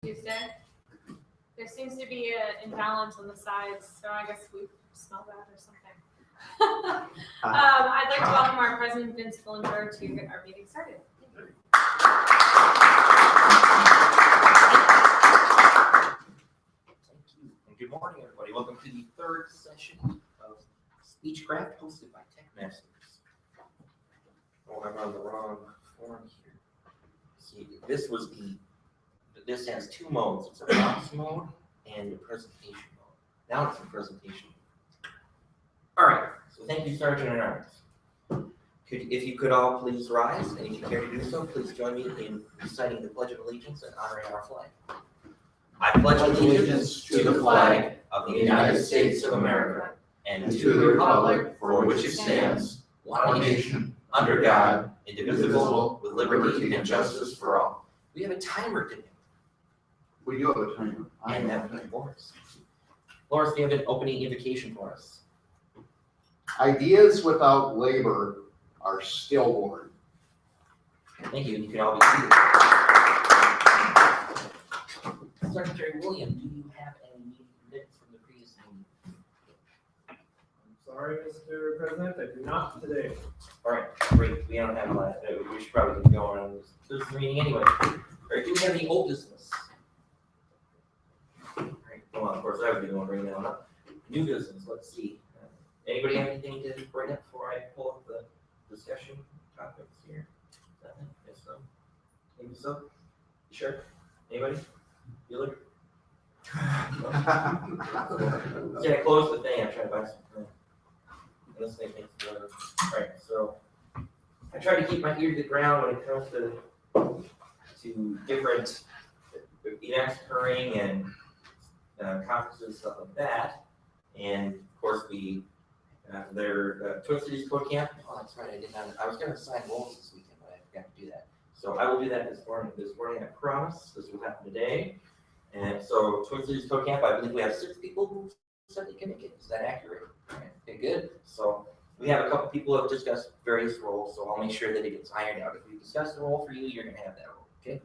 Tuesday. There seems to be an imbalance on the sides, so I guess we smell that or something. I'd like to welcome our president, Vince Fillenberg, to get our meeting started. Thank you, and good morning, everybody. Welcome to the third session of Speechcraft, hosted by TechMasters. Oh, I'm on the wrong form here. See, this has two modes. It's a box mode and a presentation mode. Now it's a presentation mode. All right, so thank you, Sergeant at Arms. If you could all please rise, and if you care to do so, please join me in reciting the Pledge of Allegiance and honoring our flag. I pledge allegiance to the flag of the United States of America and to the republic for which it stands, one nation, under God, indivisible, with liberty and justice for all. We have a timer today. We do have a timer. And that would be Loris. Loris, do you have an opening invocation for us? Ideas without labor are stillborn. Thank you. You can all be seated. Secretary William, do you have any meeting minutes from the previous meeting? I'm sorry, Mr. President, I do not today. All right, great. We don't have a lot. We should probably keep going on this meeting anyway. All right, do we have any old business? All right, well, of course, I would be the one bringing that one up. New business, let's see. Anybody have anything to bring up before I pull up the discussion topics here? Nothing? Yes, no? Maybe so? You sure? Anybody? Bueller? Yeah, close the thing. I'm trying to buy something. This thing makes it better. All right, so I try to keep my ear to the ground when it comes to different events occurring and conferences, stuff like that. And of course, their Twin Cities Code Camp. Oh, that's right. I was going to assign roles this weekend, but I forgot to do that. So I will do that this morning. I promise this will happen today. And so Twin Cities Code Camp, I believe we have 6 people who said they can make it. Is that accurate? Okay, good. So we have a couple people who have discussed various roles, so I'll make sure that it gets ironed out. If we discuss the role for you, you're going to have that role, okay?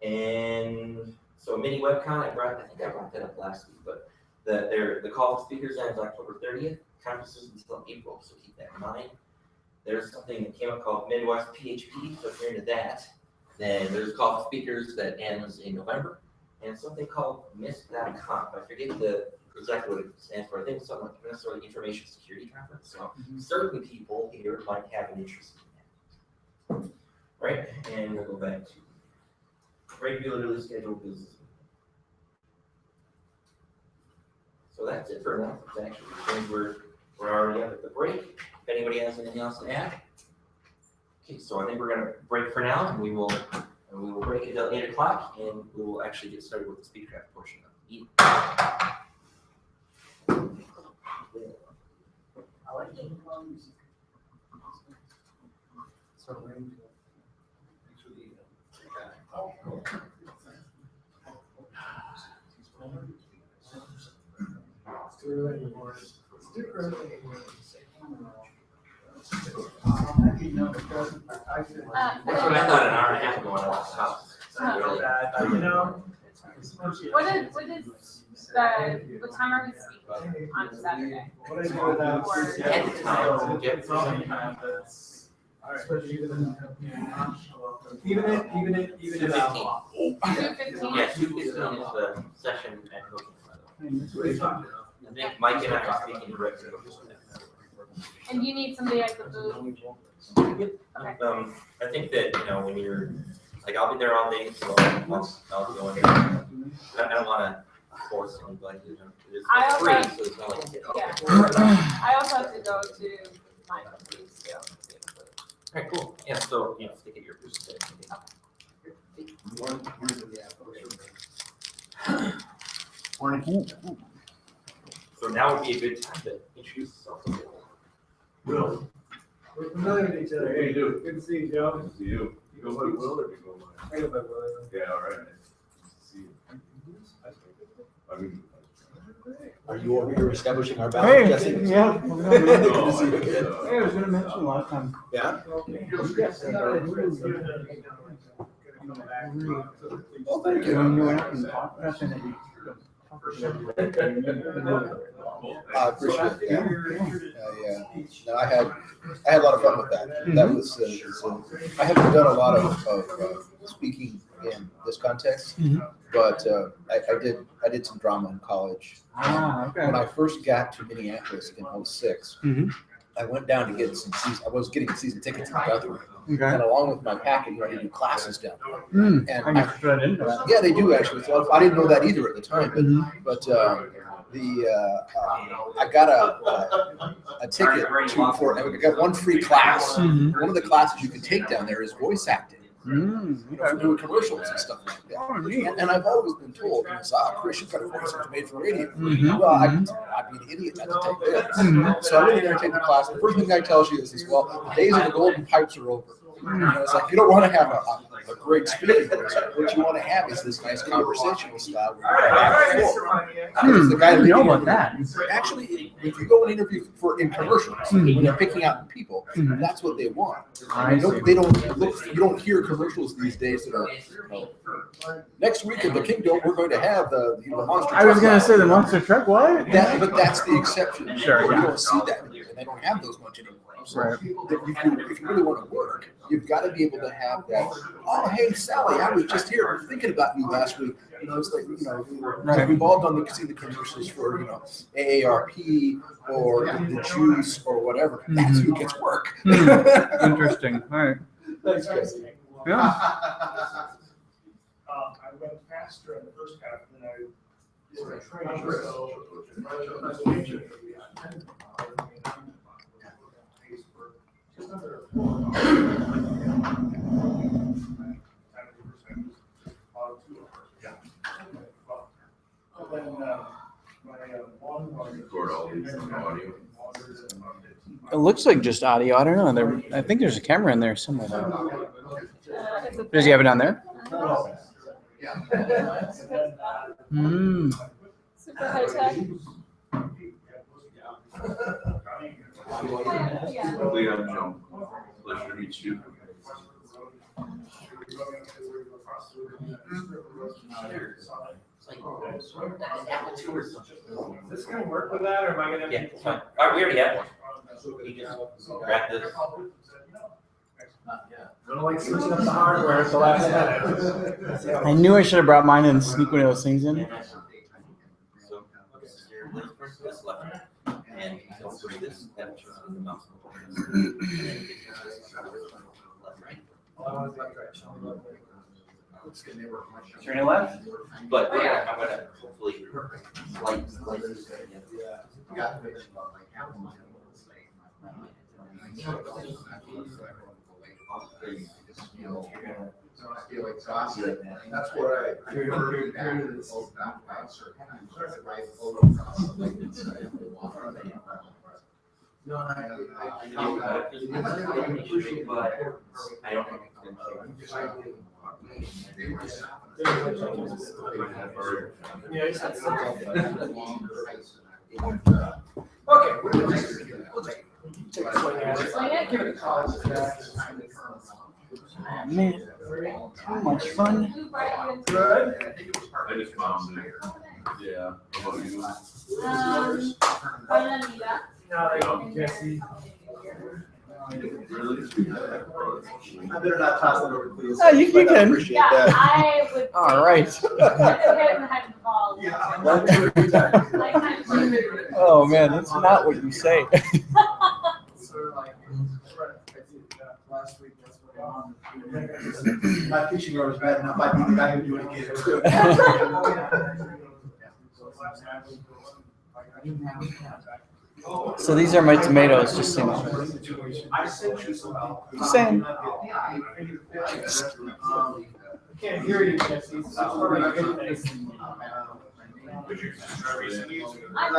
And so mini webcon, I think I brought that up last week, but the call for speakers ends October 30th. Conferences until April, so keep that in mind. There's something that came up called Midwest PHP, so if you're into that, then there's a call for speakers that ends in November, and something called MISC.conf. I forget exactly what it stands for. I think it's something like Minnesota Information Security Conference. So certain people here might have an interest in that. Right, and we'll go back to regularly scheduled business. So that's it for announcements, actually. I think we're already up at the break. If anybody has anything else to add. Okay, so I think we're gonna break for now, and we will break until 8 o'clock, and we will actually get started with the Speechcraft portion of the meeting. That's what I thought, an hour and a half ago when I left the house. Really? What time are we speaking on Saturday? Even it 2:15. out. 2:15? Yeah, 2:15 is the session at Cooking. I think Mike and I are speaking directly. And you need somebody at the booth? Okay. I think that, when you're, like, I'll be there all day, so I'll go in there. I don't want to force anybody, it's free, so it's not like. Yeah. I also have to go to my booth too. All right, cool. Yeah, so, stick at your booth. Morning. So now would be a good time to introduce yourself. Will. We're familiar with each other. Hey, you do. Good to see you, Joe. Good to see you. You go by Will or do you go by? I go by Will. Yeah, all right. Nice to see you. I mean, Are you over here establishing our boundary, Jesse? Yeah. Good to see you again. Hey, I was gonna mention last time. Yeah? Oh, thank you. I appreciate it. Yeah. No, I had a lot of fun with that. That was, I haven't done a lot of speaking in this context, but I did some drama in college. Okay. When I first got to Minneapolis in 06, I went down to get I was getting season tickets in Guthrie. Okay. And along with my packet, they do classes down there. And I didn't know that. yeah, they do actually. So I didn't know that either at the time, but I got a ticket for. I got one free class. One of the classes you can take down there is voice acting. For doing commercials and stuff like that. Oh, neat. And I've always been told, Chris, you've got a voice that's made for radio. Well, I'd be an idiot not to take this. So I went in there and take the class. The first thing the guy tells you is, well, the days of the golden pipes are over. It's like, you don't want to have a great speaking voice. What you want to have is this nice conversational style. The guy I didn't know about that. Actually, if you go and interview in commercials, when they're picking out people, that's what they want. They don't look. You don't hear commercials these days that are. Next week in the Kingdom, we're going to have the monster. I was truck gonna ride." say the monster truck. What? But that's the exception. Sure, You yeah. don't see that here, and they don't have those much anymore. So Right. if you really want to work, you've got to be able to have that. Oh, hey, Sally, I was just here thinking about you last week. It's like, Right. we've all done see the commercials for, AARP or the juice or whatever. That's who gets work. Interesting. All right. Thanks, guys. Yeah. I went faster in the first half than I did the training, just under 4 Record all these in audio. It looks like just audio. I don't know. I think there's a camera in there somewhere. Though. Does he have it on there? Super high tech. Leon Jump. Pleasure to meet you. Is this gonna work with that, or am I gonna? Yeah, it's fine. All right, we already have one. You just grab this. Don't like switching up the hardware at the last minute. I knew I should have brought mine and sneak one of those things in. So this is your left first, this left, and you don't push this, that will turn on the mouse. And then you get left, right. Turn it left. But I'm gonna hopefully slice this. Feel exhausted. That's what I heard that. No, I appreciate But I don't think it's Yeah, you said something. Okay. Take a swing at it. Give it a call. Man, too much fun. Who brought you in? Good. I just found it. Yeah. How about you? Anita. No, Jesse. Really? I better not toss that over, please. Oh, you But I can. appreciate Yeah, that. I would. All right. Hit him head and fall. Oh man, that's not what you say. Last week, that's what my pitching was bad enough. I think I can do it again. So these are my tomatoes, just so you know. I sent you some. Just saying. I can't hear you, Jesse. It's probably a good thing. Did you try recently? I'm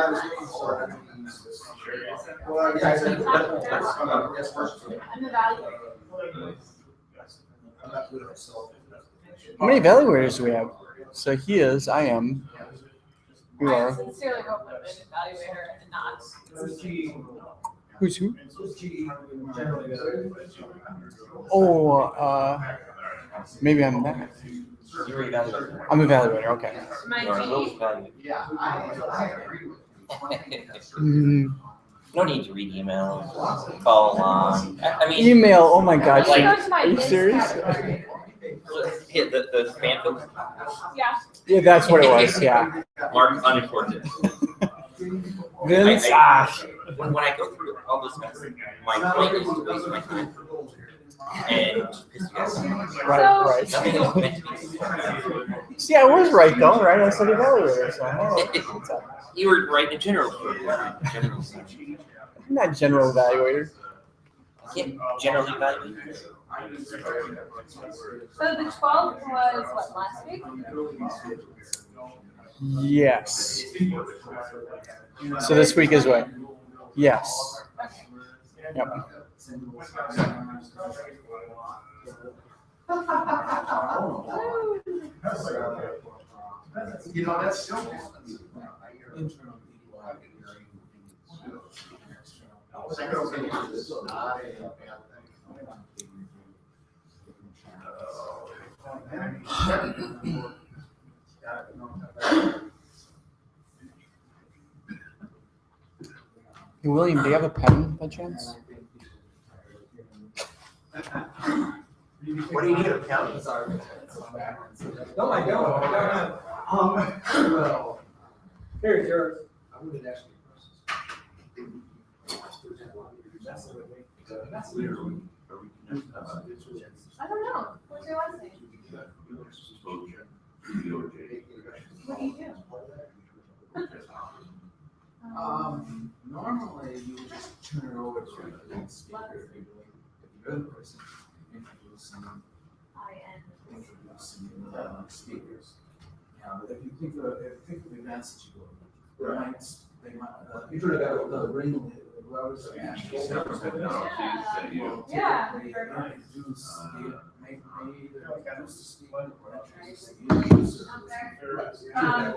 evaluating. How many evaluators do we have? So he is, I am, you I are. sincerely hope I'm an evaluator and not. Who's who? Oh, Maybe I'm that. You're evaluating. I'm evaluator. Okay. My You're a G. little evaluator. Yeah, I agree with Mm, No need to read emails, follow along. I mean, email. Oh my gosh. Let me Like- go to my Are you biz serious? category. hit the spam filter. Yeah. Yeah, that's what it was. Yeah. Mark unimportant. Vince. When I go through all this mess, my point is to waste my time and piss you guys off. Right. Nothing else meant to be. See, I was right though, right? I said evaluator. So what's up? You were right in general. General. I'm not general evaluator. Yeah, generally evaluate. So the 12th was what, last week? Yes. So this week is what? Yes. Yep. You know, that's still. Hey, William, do you have a pen by chance? What do you need a pen? No, I don't. Well, Here's yours. I would actually. I don't know. What's your last name? What do you do? Normally you would just turn it over to the speaker. If you're the person introducing speakers. Yeah, but if you think of events that you go to, they might, you turn it out the ring, whoever's actually. Yeah. They introduce, they either introduce the speaker or introduce the user.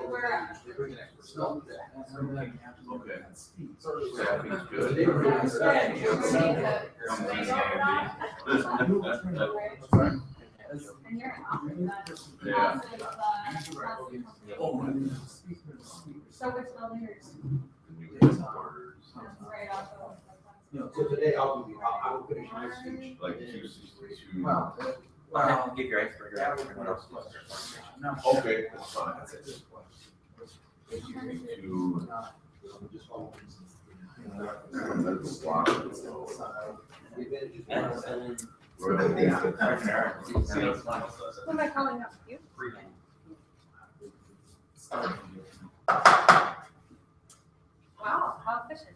We're Okay. Good. They and you're an office. Yeah. So which building are you? Right off of. You know, so today I will finish my speech. Like 262. Well, Give your icebreaker out. Everyone else does. no. Okay, that's fine. That's a good question. To- That's a lot. Who am I calling up? You? Wow, how efficient.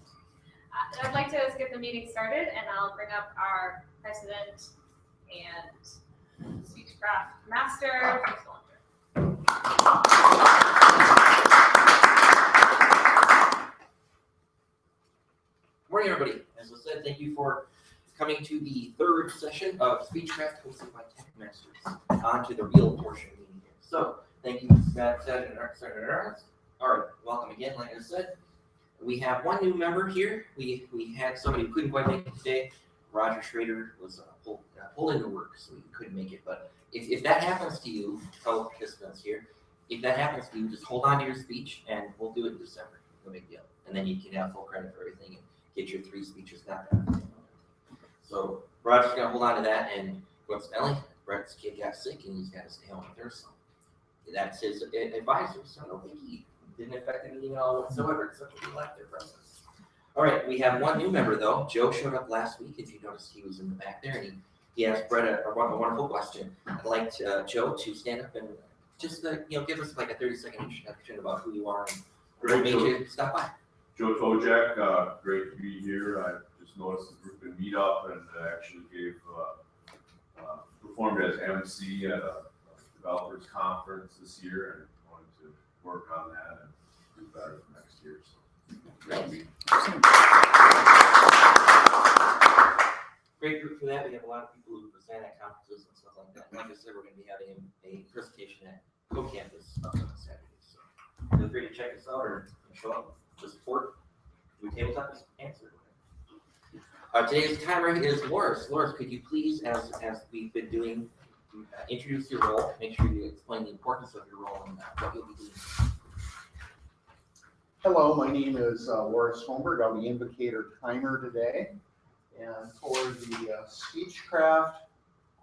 I'd like to just get the meeting started and I'll bring up our president and Speechcraft master. Morning, everybody. As I said, thank you for coming to the third session of Speechcraft hosted by TechMasters. On to the real portion of the meeting here. So, thank you, Scott. All right, welcome again. Like I said, we have one new member here. We had somebody who couldn't quite make it today. Roger Schrader was pulled into work, so he couldn't make it. But if that happens to you, fellow participants here, if that happens to you, just hold on to your speech, and we'll do it in December. No big deal. And then you can have full credit for everything and get your 3 speeches got done. So Roger's gonna hold on to that, and coincidentally, Brett's kid got sick, and he's got to stay home with her. So that's his advisor. So no biggie. Didn't affect anything at all whatsoever, except for the elective process. All right, we have one new member though. Joe showed up last week. If you noticed, he was in the back there, and he asked Brett a wonderful question. I'd like Joe to stand up and just give us like a 30-second introduction about who you are and what made you stop by. Joe Tojak, great to be here. I just noticed the group in Meetup and actually performed as MC at a developers conference this year and wanted to work on that and do better for next year. So, Great group for that. We have a lot of people who present at conferences and stuff like that. And like I said, we're going to be having a presentation at Co-Campus on Saturday. So feel free to check us out or show up to support. Do tabletop answer. Today's timer is Loris. Loris, could you please, as we've been doing introduce your role. Make sure you explain the importance of your role and what you'll be doing. Hello, my name is Horace Holmberg. I'll be invocator timer today. And for the Speechcraft,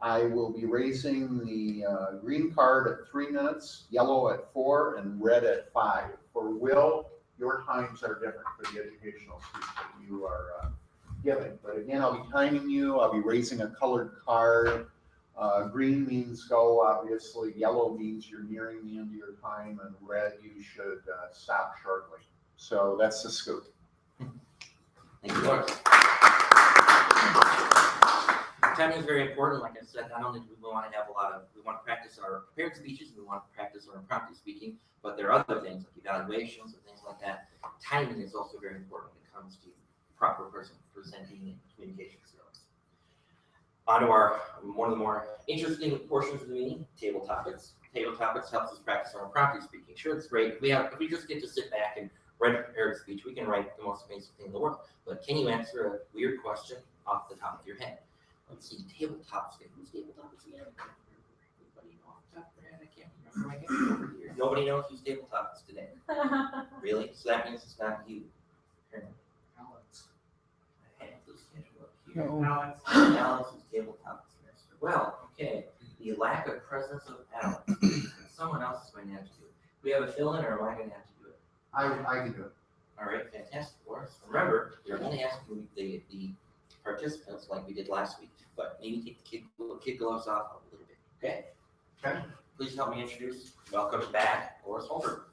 I will be raising the green card at 3 minutes, yellow at 4, and red at 5. For Will, your times are different for the educational speech that you are giving. But again, I'll be timing you. I'll be raising a colored card. Green means go, obviously. Yellow means you're nearing the end of your time, and red, you should stop shortly. So that's the scoop. Thank you, Horace. Timing is very important. Like I said, not only do we want to have we want to practice our prepared speeches, we want to practice our impromptu speaking, but there are other things like evaluations and things like that. Timing is also very important when it comes to proper presenting and communication skills. On to one of the more interesting portions of the meeting, table topics. Table topics helps us practice our impromptu speaking. Sure, it's great. If we just get to sit back and write a prepared speech, we can write the most amazing thing in the world. But can you answer a weird question off the top of your head? Let's see, tabletops. Who's tabletops again? Anybody know off the top of their head? I can't remember my head over here. Nobody knows who's tabletops today. Really? So that means it's not you. Alex. I have the schedule up here. Alex. Alex is tabletop semester. Well, okay. The lack of presence of Alex. Someone else is going to have to do it. Do we have a fill-in, or am I going to have to do it? I can do it. All right, fantastic. Remember, you're only asking the participants like we did last week, but maybe take the kid gloves off a little bit, okay? Okay. Please help me introduce, welcome back, Horace Holder.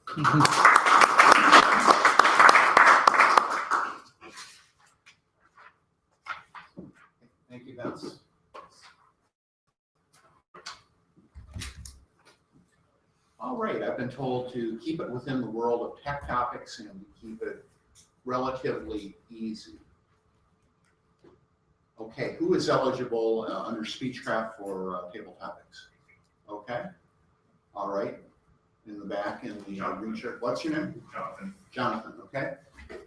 Thank you, Vince. All right, I've been told to keep it within the world of tech topics and to keep it relatively easy. Okay, who is eligible under Speechcraft for table topics? Okay, all right, in the back in the green shirt. What's your name? Jonathan. Jonathan, okay.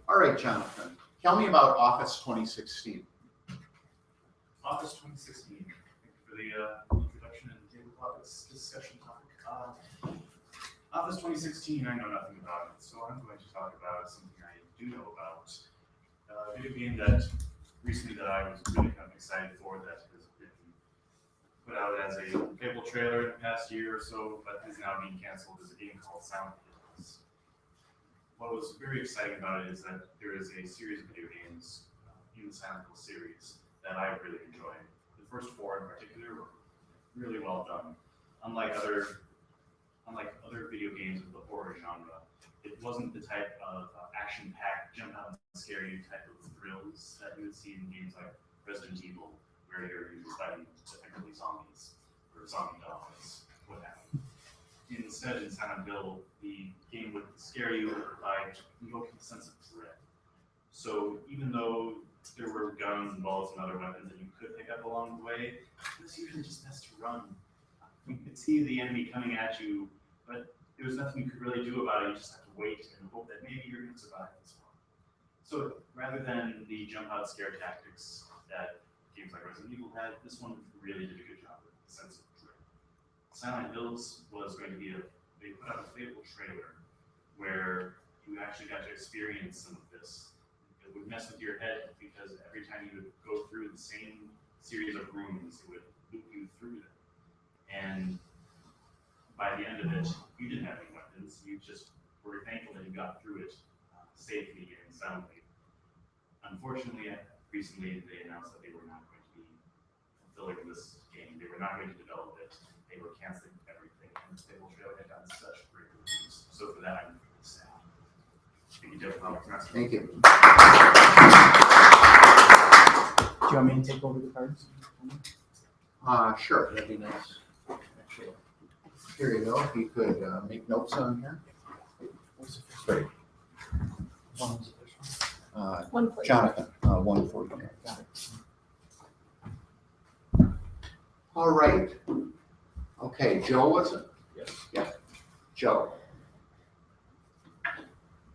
All right, Jonathan, tell me about Office 2016. Office 2016. Thank you for the introduction and table topics discussion topic. Office 2016, I know nothing about it, so I'm going to talk about something I do know about. A video game that recently that I was really kind of excited for that has been put out as a playable trailer in the past year or so, but is now being canceled, is a game called Silent Hills. What was very exciting about it is that there is a series of video games in the Silent Hill series that I really enjoyed. The first 4 in particular were really well done. Unlike other video games of the horror genre, it wasn't the type of action-packed, jump-out and scare you type of thrills that you would see in games like Resident Evil, where you're usually fighting effectively zombies or zombie dogs, what have you. Instead, in Silent Hill, the game would scare you by invoking a sense of dread. So even though there were guns and bullets and other weapons that you could pick up along the way, it was usually just best to run. You could see the enemy coming at you, but there was nothing you could really do about it. You just have to wait and hope that maybe you're going to survive this one. So rather than the jump out scare tactics that games like Resident Evil had, this one really did a good job with the sense of dread. Silent Hills was going to be they put out a playable trailer where you actually got to experience some of this. It would mess with your head because every time you would go through the same series of rooms, it would loop you through them. And by the end of it, you didn't have any weapons. You just were thankful that you got through it safely and soundly. Unfortunately, recently they announced that they were not going to be fulfilling this game. They were not going to develop it. They were canceling everything. And the stable trailer had gotten such great reviews. So for that, I'm really sad. Thank you, Jeff. Thank you. Do you want me to take over the cards? Sure, that'd be nice. Actually, here you go. If you could make notes on here. Great. One for you. Jonathan, 1 for you. Got it. All right. Okay, Joe, was it? Yes. Yeah, Joe.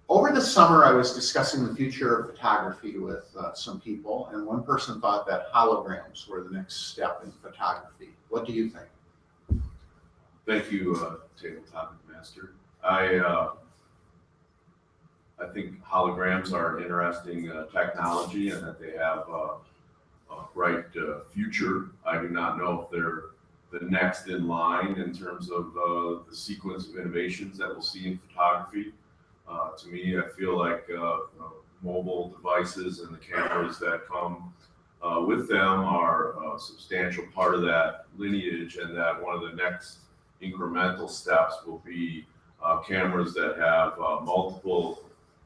Over the summer, I was discussing the future of photography with some people, and one person thought that holograms were the next step in photography. What do you think? Thank you, Tabletop Master. I think holograms are interesting technology and that they have a bright future. I do not know if they're the next in line in terms of the sequence of innovations that we'll see in photography. To me, I feel like mobile devices and the cameras that come with them are a substantial part of that lineage, and that one of the next incremental steps will be cameras that have multiple,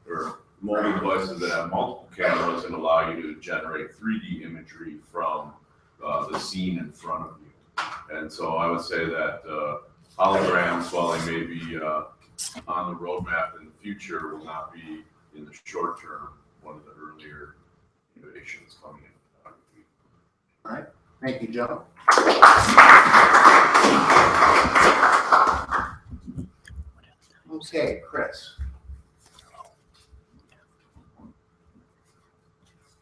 or mobile devices that have multiple cameras and allow you to generate 3D imagery from the scene in front of you. And so I would say that holograms, while they may be on the roadmap in the future, will not be in the short term one of the earlier innovations coming in photography. All right, thank you, Joe. Okay, Chris.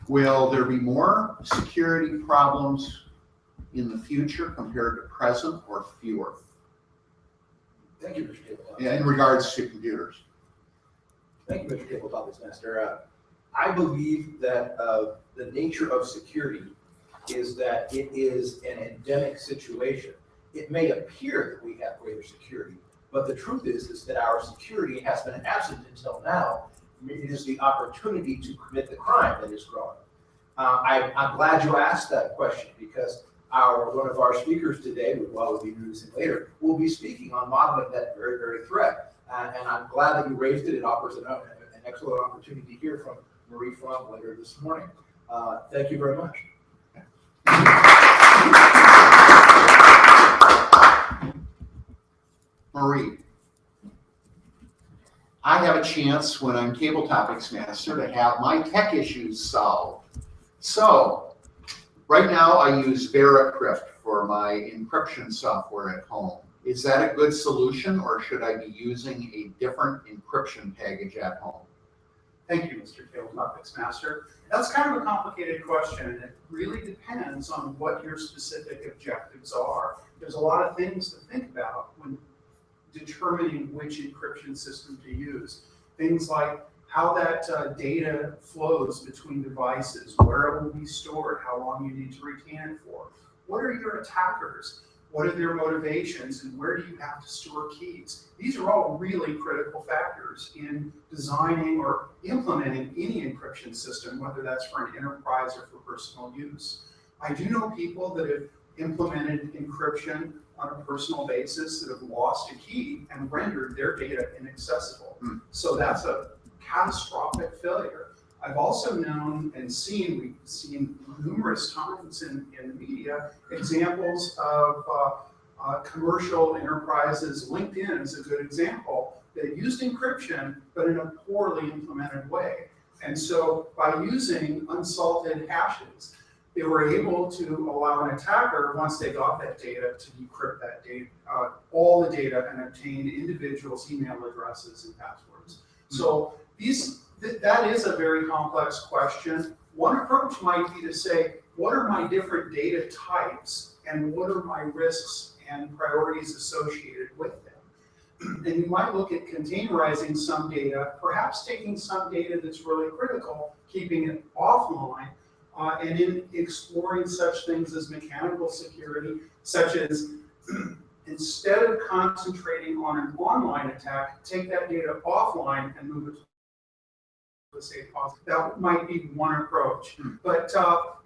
Will there be more security problems in the future compared to present, or fewer? Thank you, Mr. Tabletop. In regards to computers. Thank you, Mr. Tabletop Master. I believe that the nature of security is that it is an endemic situation. It may appear that we have greater security, but the truth is that our security has been absent until now. It is the opportunity to commit the crime that is growing. I'm glad you asked that question, because one of our speakers today, who we'll be introducing later, will be speaking on modeling that very, very threat. And I'm glad that you raised it. It offers an excellent opportunity to hear from Marie Frank later this morning. Thank you very much. Marie, I have a chance when I'm Table Topics Master to have my tech issues solved. So, right now I use VeraCrypt for my encryption software at home. Is that a good solution, or should I be using a different encryption package at home? Thank you, Mr. Table Topics Master. That's kind of a complicated question, and it really depends on what your specific objectives are. There's a lot of things to think about when determining which encryption system to use. Things like how that data flows between devices, where it will be stored, how long you need to retain it for. What are your attackers? What are their motivations, and where do you have to store keys? These are all really critical factors in designing or implementing any encryption system, whether that's for an enterprise or for personal use. I do know people that have implemented encryption on a personal basis that have lost a key and rendered their data inaccessible. So that's a catastrophic failure. I've also known and we've seen numerous times in the media, examples of commercial enterprises. LinkedIn is a good example. They used encryption, but in a poorly implemented way. And so by using unsalted hashes, they were able to allow an attacker, once they got that data, to decrypt that data, all the data, and obtain individuals' email addresses and passwords. So that is a very complex question. One approach might be to say, what are my different data types, and what are my risks and priorities associated with them? And you might look at containerizing some data, perhaps taking some data that's really critical, keeping it offline, and in exploring such things as mechanical security, such as instead of concentrating on an online attack, take that data offline and move it to a safe deposit. That might be one approach. But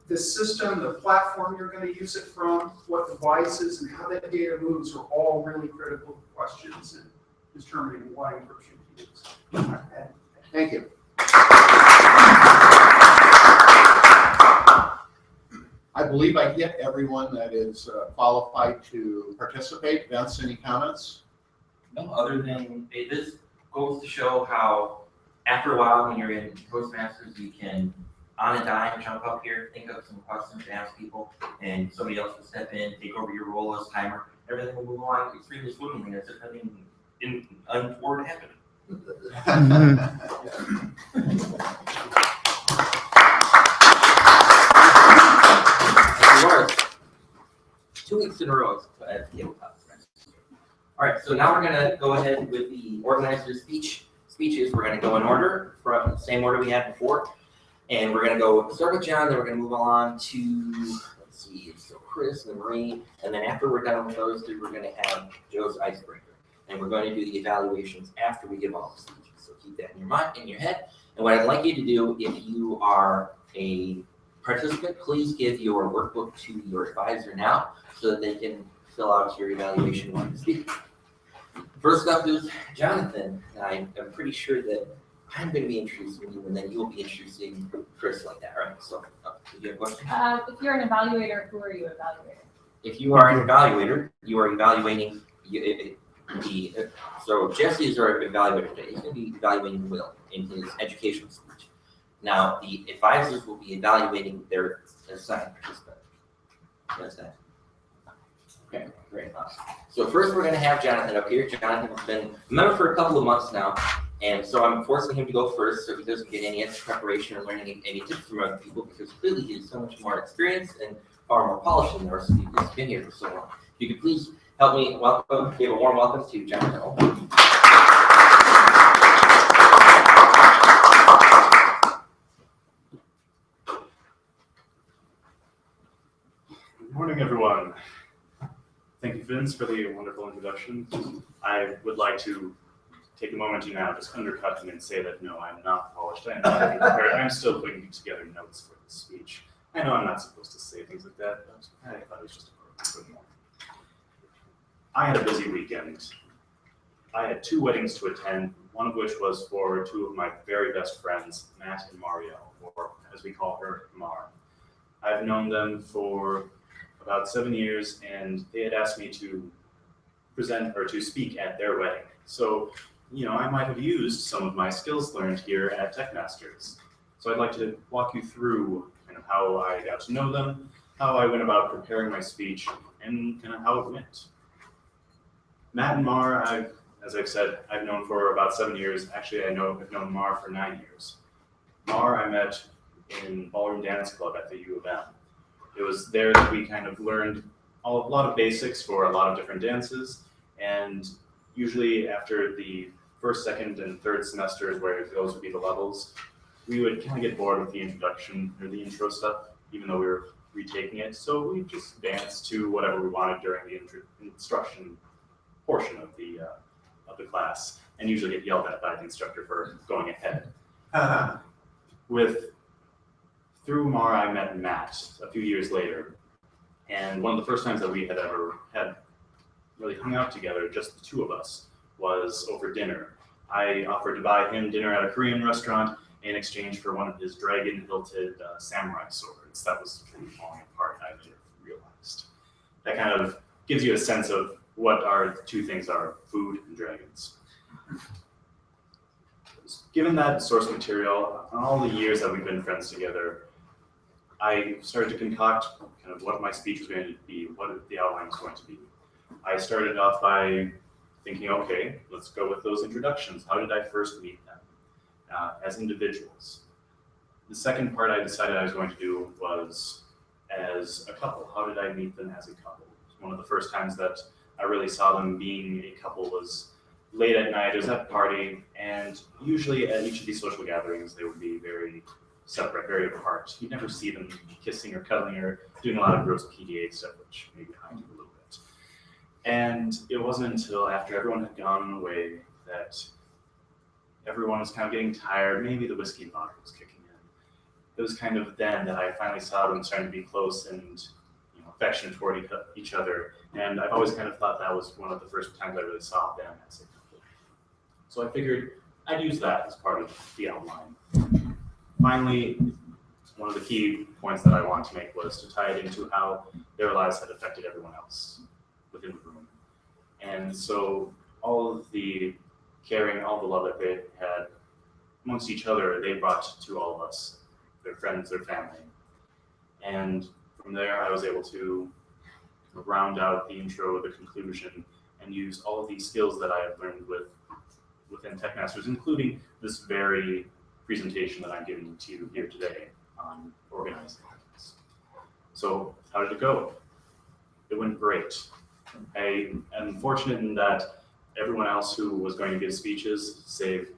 the system, the platform you're going to use it from, what devices, and how that data moves are all really critical questions in determining what encryption to use. Thank you. I believe I hit everyone that is qualified to participate. Vince, any comments? No, other than this goes to show how after a while when you're in Toastmasters, you can on a dime jump up here, think of some questions to ask people, and somebody else will step in, take over your role as timer. Everything will move along extremely swimmingly as if nothing untoward happened. As 2 weeks in a row at Tabletop. so now we're gonna go ahead with the organizer's speeches. We're gonna go in order, from the same order we had before. And we're gonna go start with John, then we're gonna move on to, let's see, so Chris and Marie. And then after we're done with those two, we're gonna have Joe's icebreaker. And we're going to do the evaluations after we give all the speeches. So keep that in your mind, in your head. And what I'd like you to do, if you are a participant, please give your workbook to your advisor now so that they can fill out your evaluation when you speak. First up is Jonathan. I'm pretty sure that I'm going to be introducing you, and then you'll be introducing Chris like that, right? So, do you have a question? If you're an evaluator, who are you evaluating? If you are an evaluator, you are evaluating so Jesse is our evaluator today. He's going to be evaluating Will in his educational speech. Now, the advisors will be evaluating their assigned participant. That's that. Okay, great. Awesome. So first we're going to have Jonathan up here. Jonathan has been a member for a couple of months now, and so I'm forcing him to go first so he doesn't get any extra preparation or learning any tips from other people, because clearly he has so much more experience and far more polished than the rest of you who's been here for so long. If you could please help me give a warm welcome to Jonathan. Good morning, everyone. Thank you, Vince, for the wonderful introduction. I would like to take a moment to now just undercut him and say that no, I'm not polished. I'm not prepared. I'm still putting together notes for this speech. I know I'm not supposed to say things like that, but I thought it was just appropriate. I had a busy weekend. I had 2 weddings to attend, one of which was for 2 of my very best friends, Matt and Mario, or as we call her, Mar. I've known them for about 7 years, and they had asked me to present or to speak at their wedding. So, you know, I might have used some of my skills learned here at TechMasters. So I'd like to walk you through kind of how I got to know them, how I went about preparing my speech, and kind of how it went. Matt and Mar, as I've said, I've known for about 7 years. Actually, I've known Mar for 9 years. Mar I met in Ballroom Dance Club at the U of M. It was there that we kind of learned a lot of basics for a lot of different dances, and usually after the first, second, and third semesters, where those would be the levels, we would kind of get bored with the introduction or the intro stuff, even though we were retaking it. So we just danced to whatever we wanted during the instruction portion of the class, and usually get yelled at by the instructor for going ahead. Through Mar, I met Matt a few years later, and one of the first times that we had ever really hung out together, just the 2 of us, was over dinner. I offered to buy him dinner at a Korean restaurant in exchange for one of his dragon-hilted samurai swords that was kind of falling apart, I later realized. That kind of gives you a sense of what our 2 things are: food and dragons. Given that source material, all the years that we've been friends together, I started to concoct kind of what my speech was going to be, what the outline was going to be. I started off by thinking, okay, let's go with those introductions. How did I first meet them as individuals? The second part I decided I was going to do was as a couple. How did I meet them as a couple? One of the first times that I really saw them being a couple was late at night. It was at a party, and usually at each of these social gatherings, they would be very separate, very apart. You'd never see them kissing or cuddling or doing a lot of gross PDA stuff, which maybe behind you a little bit. And it wasn't until after everyone had gone away that everyone was kind of getting tired. Maybe the whiskey vodka was kicking in. It was kind of then that I finally saw them starting to be close and affectionate toward each other. And I've always kind of thought that was one of the first times I really saw them as a couple. So I figured I'd use that as part of the outline. Finally, one of the key points that I wanted to make was to tie it into how their lives had affected everyone else within the room. And so all of the caring, all the love that they had amongst each other, they brought to all of us, their friends, their family. And from there, I was able to round out the intro, the conclusion, and use all of these skills that I have learned within TechMasters, including this very presentation that I'm giving to you here today on organizing things. So how did it go? It went great. I am fortunate in that everyone else who was going to give speeches, save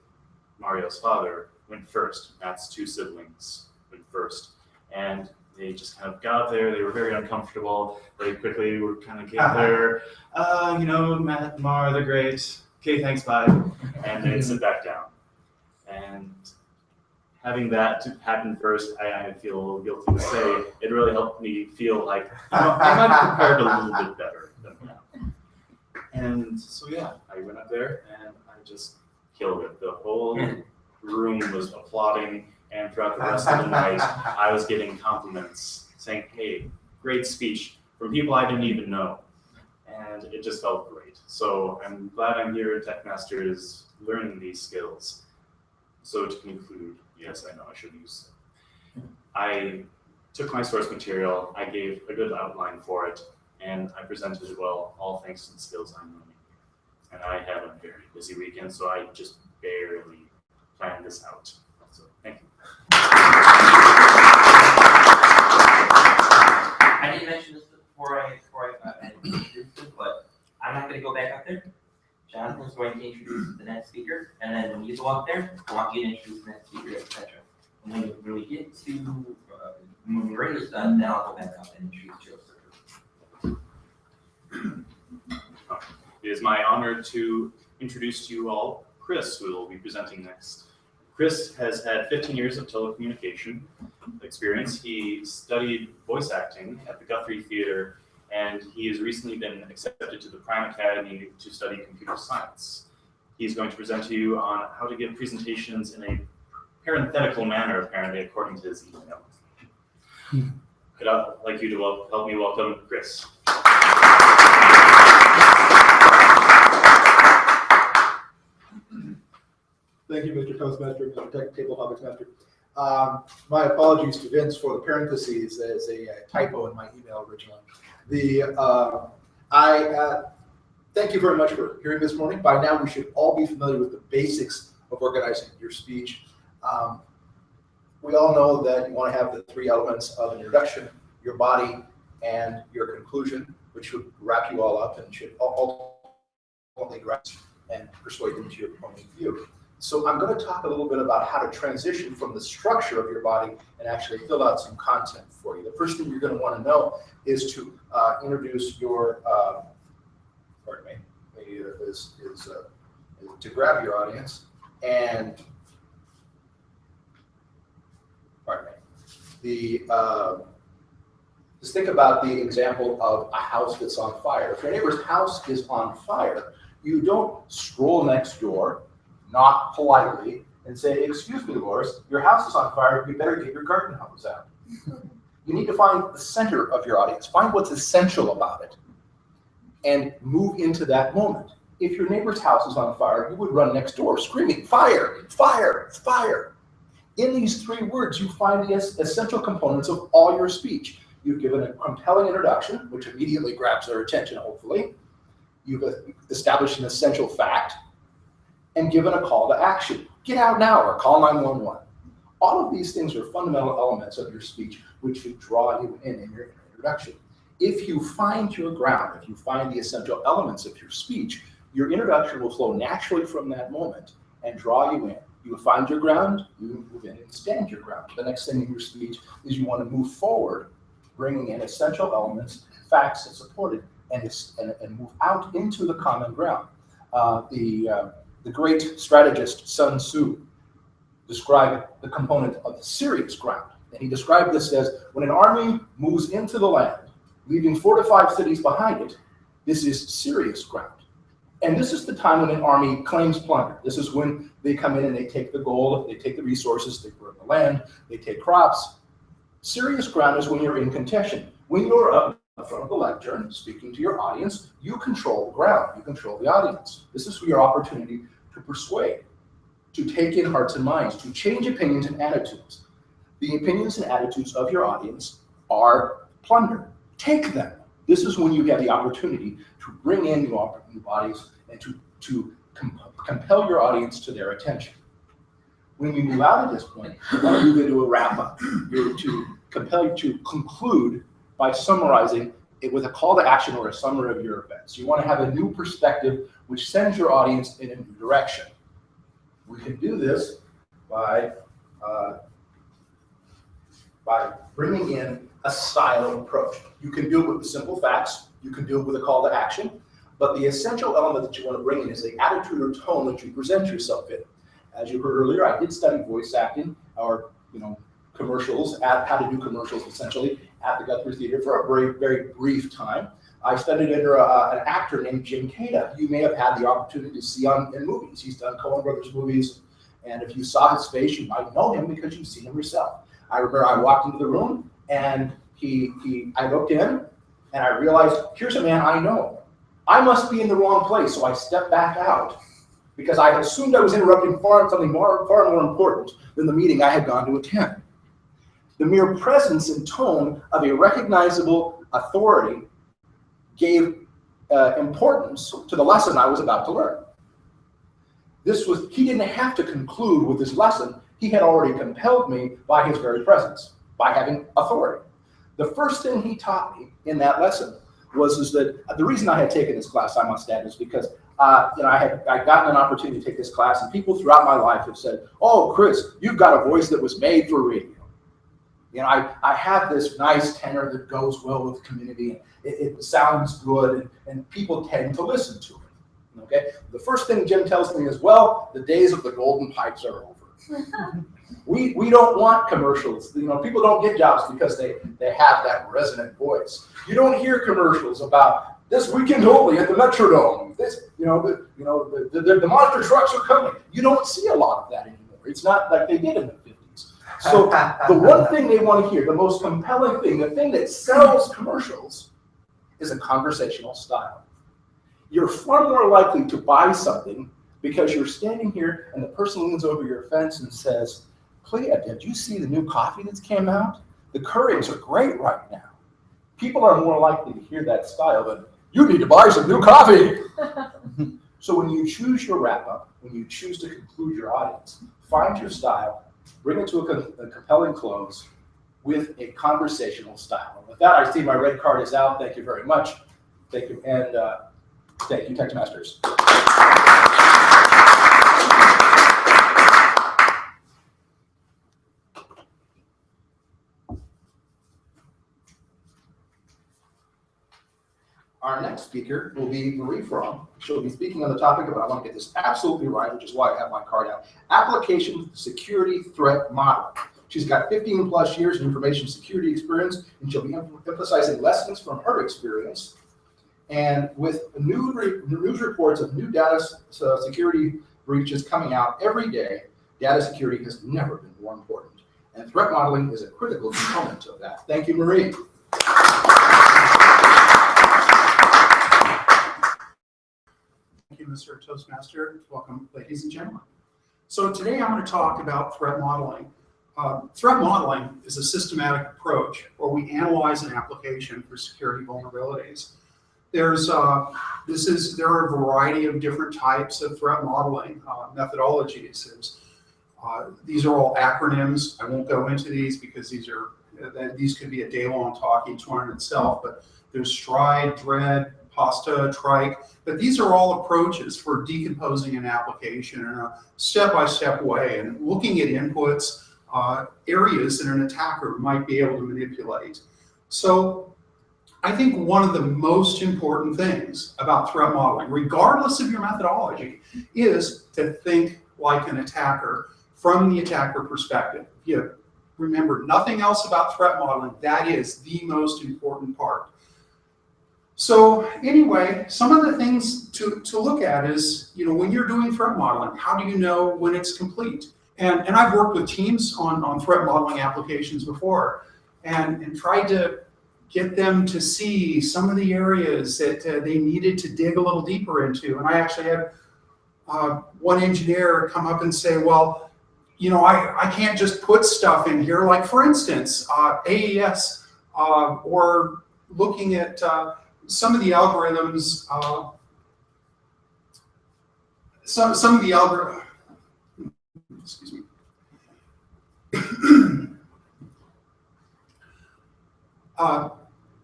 Mario's father, went first. Matt's two siblings went first. And they just kind of got up there. They were very uncomfortable. They quickly were kind of getting there. Matt, Mar, they're great. Okay, thanks, bye. And they'd sit back down. And having that to happen first, I feel a little guilty to say, it really helped me feel like I might have prepared a little bit better than that. And so yeah, I went up there and I just killed it. The whole room was applauding, and throughout the rest of the night, I was getting compliments saying, hey, great speech from people I didn't even know. And it just felt great. So I'm glad I'm here at TechMasters learning these skills. So to conclude, yes, I know I should use them. I took my source material, I gave a good outline for it, and I presented it well, all thanks to the skills I'm learning. And I have a very busy weekend, so I just barely planned this out. So thank you. I didn't mention this before I introduced it, but I'm not going to go back up there. Jonathan's going to introduce the next speaker, and then when you go up there, I want you to introduce the next speaker, etc. And when we get to when Ray's done, then I'll go back up and introduce Joseph. It is my honor to introduce to you all Chris, who will be presenting next. Chris has had 15 years of telecommunication experience. He studied voice acting at the Guthrie Theater, and he has recently been accepted to the Prime Academy to study computer science. He's going to present to you on how to give presentations in a parenthetical manner, apparently, according to his email. Could I like you to help me welcome Chris? Thank you, Mr. Toastmaster, Mr. Table Topics Master. My apologies to Vince for the parentheses. There's a typo in my email originally. Thank you very much for hearing this morning. By now, we should all be familiar with the basics of organizing your speech. We all know that you want to have the three elements of an introduction, your body, and your conclusion, which would wrap you all up and should ultimately grasp and persuade them to your point of view. So I'm going to talk a little bit about how to transition from the structure of your body and actually fill out some content for you. The first thing you're going to want to know is to introduce your, to grab your audience and, just think about the example of a house that's on fire. If your neighbor's house is on fire, you don't stroll next door, knock politely, and say, excuse me, Loris, your house is on fire, you better get your garden hose out. You need to find the center of your audience, find what's essential about it, and move into that moment. If your neighbor's house is on fire, you would run next door screaming, fire, fire, fire. In these three words, you find the essential components of all your speech. You've given a compelling introduction, which immediately grabs their attention, hopefully. You've established an essential fact and given a call to action. Get out now or call 911. All of these things are fundamental elements of your speech, which should draw you in your introduction. If you find your ground, if you find the essential elements of your speech, your introduction will flow naturally from that moment and draw you in. You will find your ground, you move in and stand your ground. The next thing in your speech is you want to move forward, bringing in essential elements, facts that support it, and move out into the common ground. The great strategist Sun Tzu described the component of the serious ground. And he described this as when an army moves into the land, leaving 4 to 5 cities behind it, this is serious ground. And this is the time when an army claims plunder. This is when they come in and they take the gold, they take the resources, they burn the land, they take crops. Serious ground is when you're in contention. When you're up in front of the lectern, speaking to your audience, you control the ground, you control the audience. This is your opportunity to persuade, to take in hearts and minds, to change opinions and attitudes. The opinions and attitudes of your audience are plunder. Take them. This is when you have the opportunity to bring in new bodies and to compel your audience to their attention. When you move out at this point, you want to move into a wrap-up. You're to compel you to conclude by summarizing it with a call to action or a summary of your events. You want to have a new perspective which sends your audience in a new direction. We can do this by bringing in a style approach. You can do it with the simple facts, you can do it with a call to action, but the essential element that you want to bring in is the attitude or tone that you present yourself in. As you heard earlier, I did study voice acting, or commercials, how to do commercials essentially, at the Guthrie Theater for a very, very brief time. I studied under an actor named Jim Cada. You may have had the opportunity to see in movies. He's done Coen Brothers movies, and if you saw his face, you might know him because you've seen him yourself. I remember I walked into the room, and I looked in, and I realized, here's a man I know. I must be in the wrong place, so I stepped back out because I assumed I was interrupting something far more important than the meeting I had gone to attend. The mere presence and tone of a recognizable authority gave importance to the lesson I was about to learn. He didn't have to conclude with this lesson. He had already compelled me by his very presence, by having authority. The first thing he taught me in that lesson was that the reason I had taken this class, I must add, is because I'd gotten an opportunity to take this class, and people throughout my life have said, "Oh, Chris, you've got a voice that was made for radio. I have this nice tenor that goes well with the community, and it sounds good, and people tend to listen to it." Okay. The first thing Jim tells me is, well, the days of the golden pipes are over. We don't want commercials. People don't get jobs because they have that resonant voice. You don't hear commercials about this weekend only at the Metrodome. The monster trucks are coming. You don't see a lot of that anymore. It's not like they did in the 50s. So the one thing they want to hear, the most compelling thing, the thing that sells commercials, is a conversational style. You're far more likely to buy something because you're standing here and the person leans over your fence and says, "Clea, did you see the new coffee that's came out? The Couriers are great right now." People are more likely to hear that style than, "You need to buy some new coffee." So when you choose your wrap-up, when you choose to conclude your audience, find your style, bring it to a compelling close with a conversational style. And with that, I see my red card is out. Thank you very much. Thank you, and thank you, TechMasters. Our next speaker will be Marie Fromm. She'll be speaking on the topic of, I want to get this absolutely right, which is why I have my card out, application security threat model. She's got 15 plus years of information security experience, and she'll be emphasizing lessons from her experience. And with news reports of new data security breaches coming out every day, data security has never been more important. And threat modeling is a critical component of that. Thank you, Marie. Thank you, Mr. Toastmaster. Welcome, ladies and gentlemen. So today I'm going to talk about threat modeling. Threat modeling is a systematic approach where we analyze an application for security vulnerabilities. There are a variety of different types of threat modeling methodologies. These are all acronyms. I won't go into these because these could be a day-long talk, each one in itself. But there's STRIDE, DREAD, PASTA, TRIKE. But these are all approaches for decomposing an application in a step-by-step way and looking at inputs, areas that an attacker might be able to manipulate. So I think one of the most important things about threat modeling, regardless of your methodology, is to think like an attacker from the attacker perspective. If you remember nothing else about threat modeling, that is the most important part. So anyway, some of the things to look at is, when you're doing threat modeling, how do you know when it's complete? And I've worked with teams on threat modeling applications before and tried to get them to see some of the areas that they needed to dig a little deeper into. And I actually had one engineer come up and say, well, I can't just put stuff in here. Like, for instance, AES, or looking at some of the algorithms, some of the algorithms, excuse me.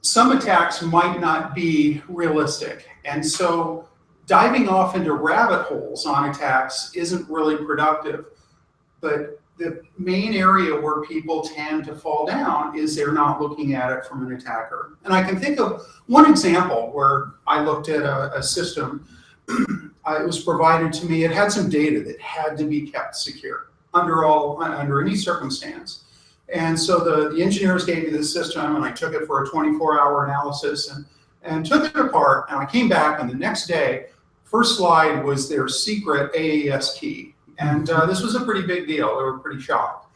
Some attacks might not be realistic, and so diving off into rabbit holes on attacks isn't really productive. But the main area where people tend to fall down is they're not looking at it from an attacker. And I can think of one example where I looked at a system. It was provided to me. It had some data that had to be kept secure under any circumstance. And so the engineers gave me this system, and I took it for a 24-hour analysis and took it apart. And I came back, and the next day, first slide was their secret AES key. And this was a pretty big deal. They were pretty shocked.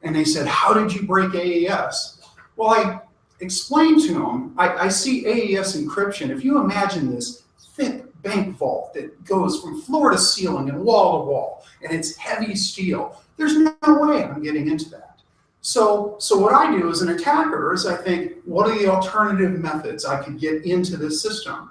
And they said, "How did you break AES?" Well, I explained to them, I see AES encryption. If you imagine this thick bank vault that goes from floor to ceiling and wall to wall, and it's heavy steel, there's no way I'm getting into that. So what I do as an attacker is I think, what are the alternative methods I could get into this system?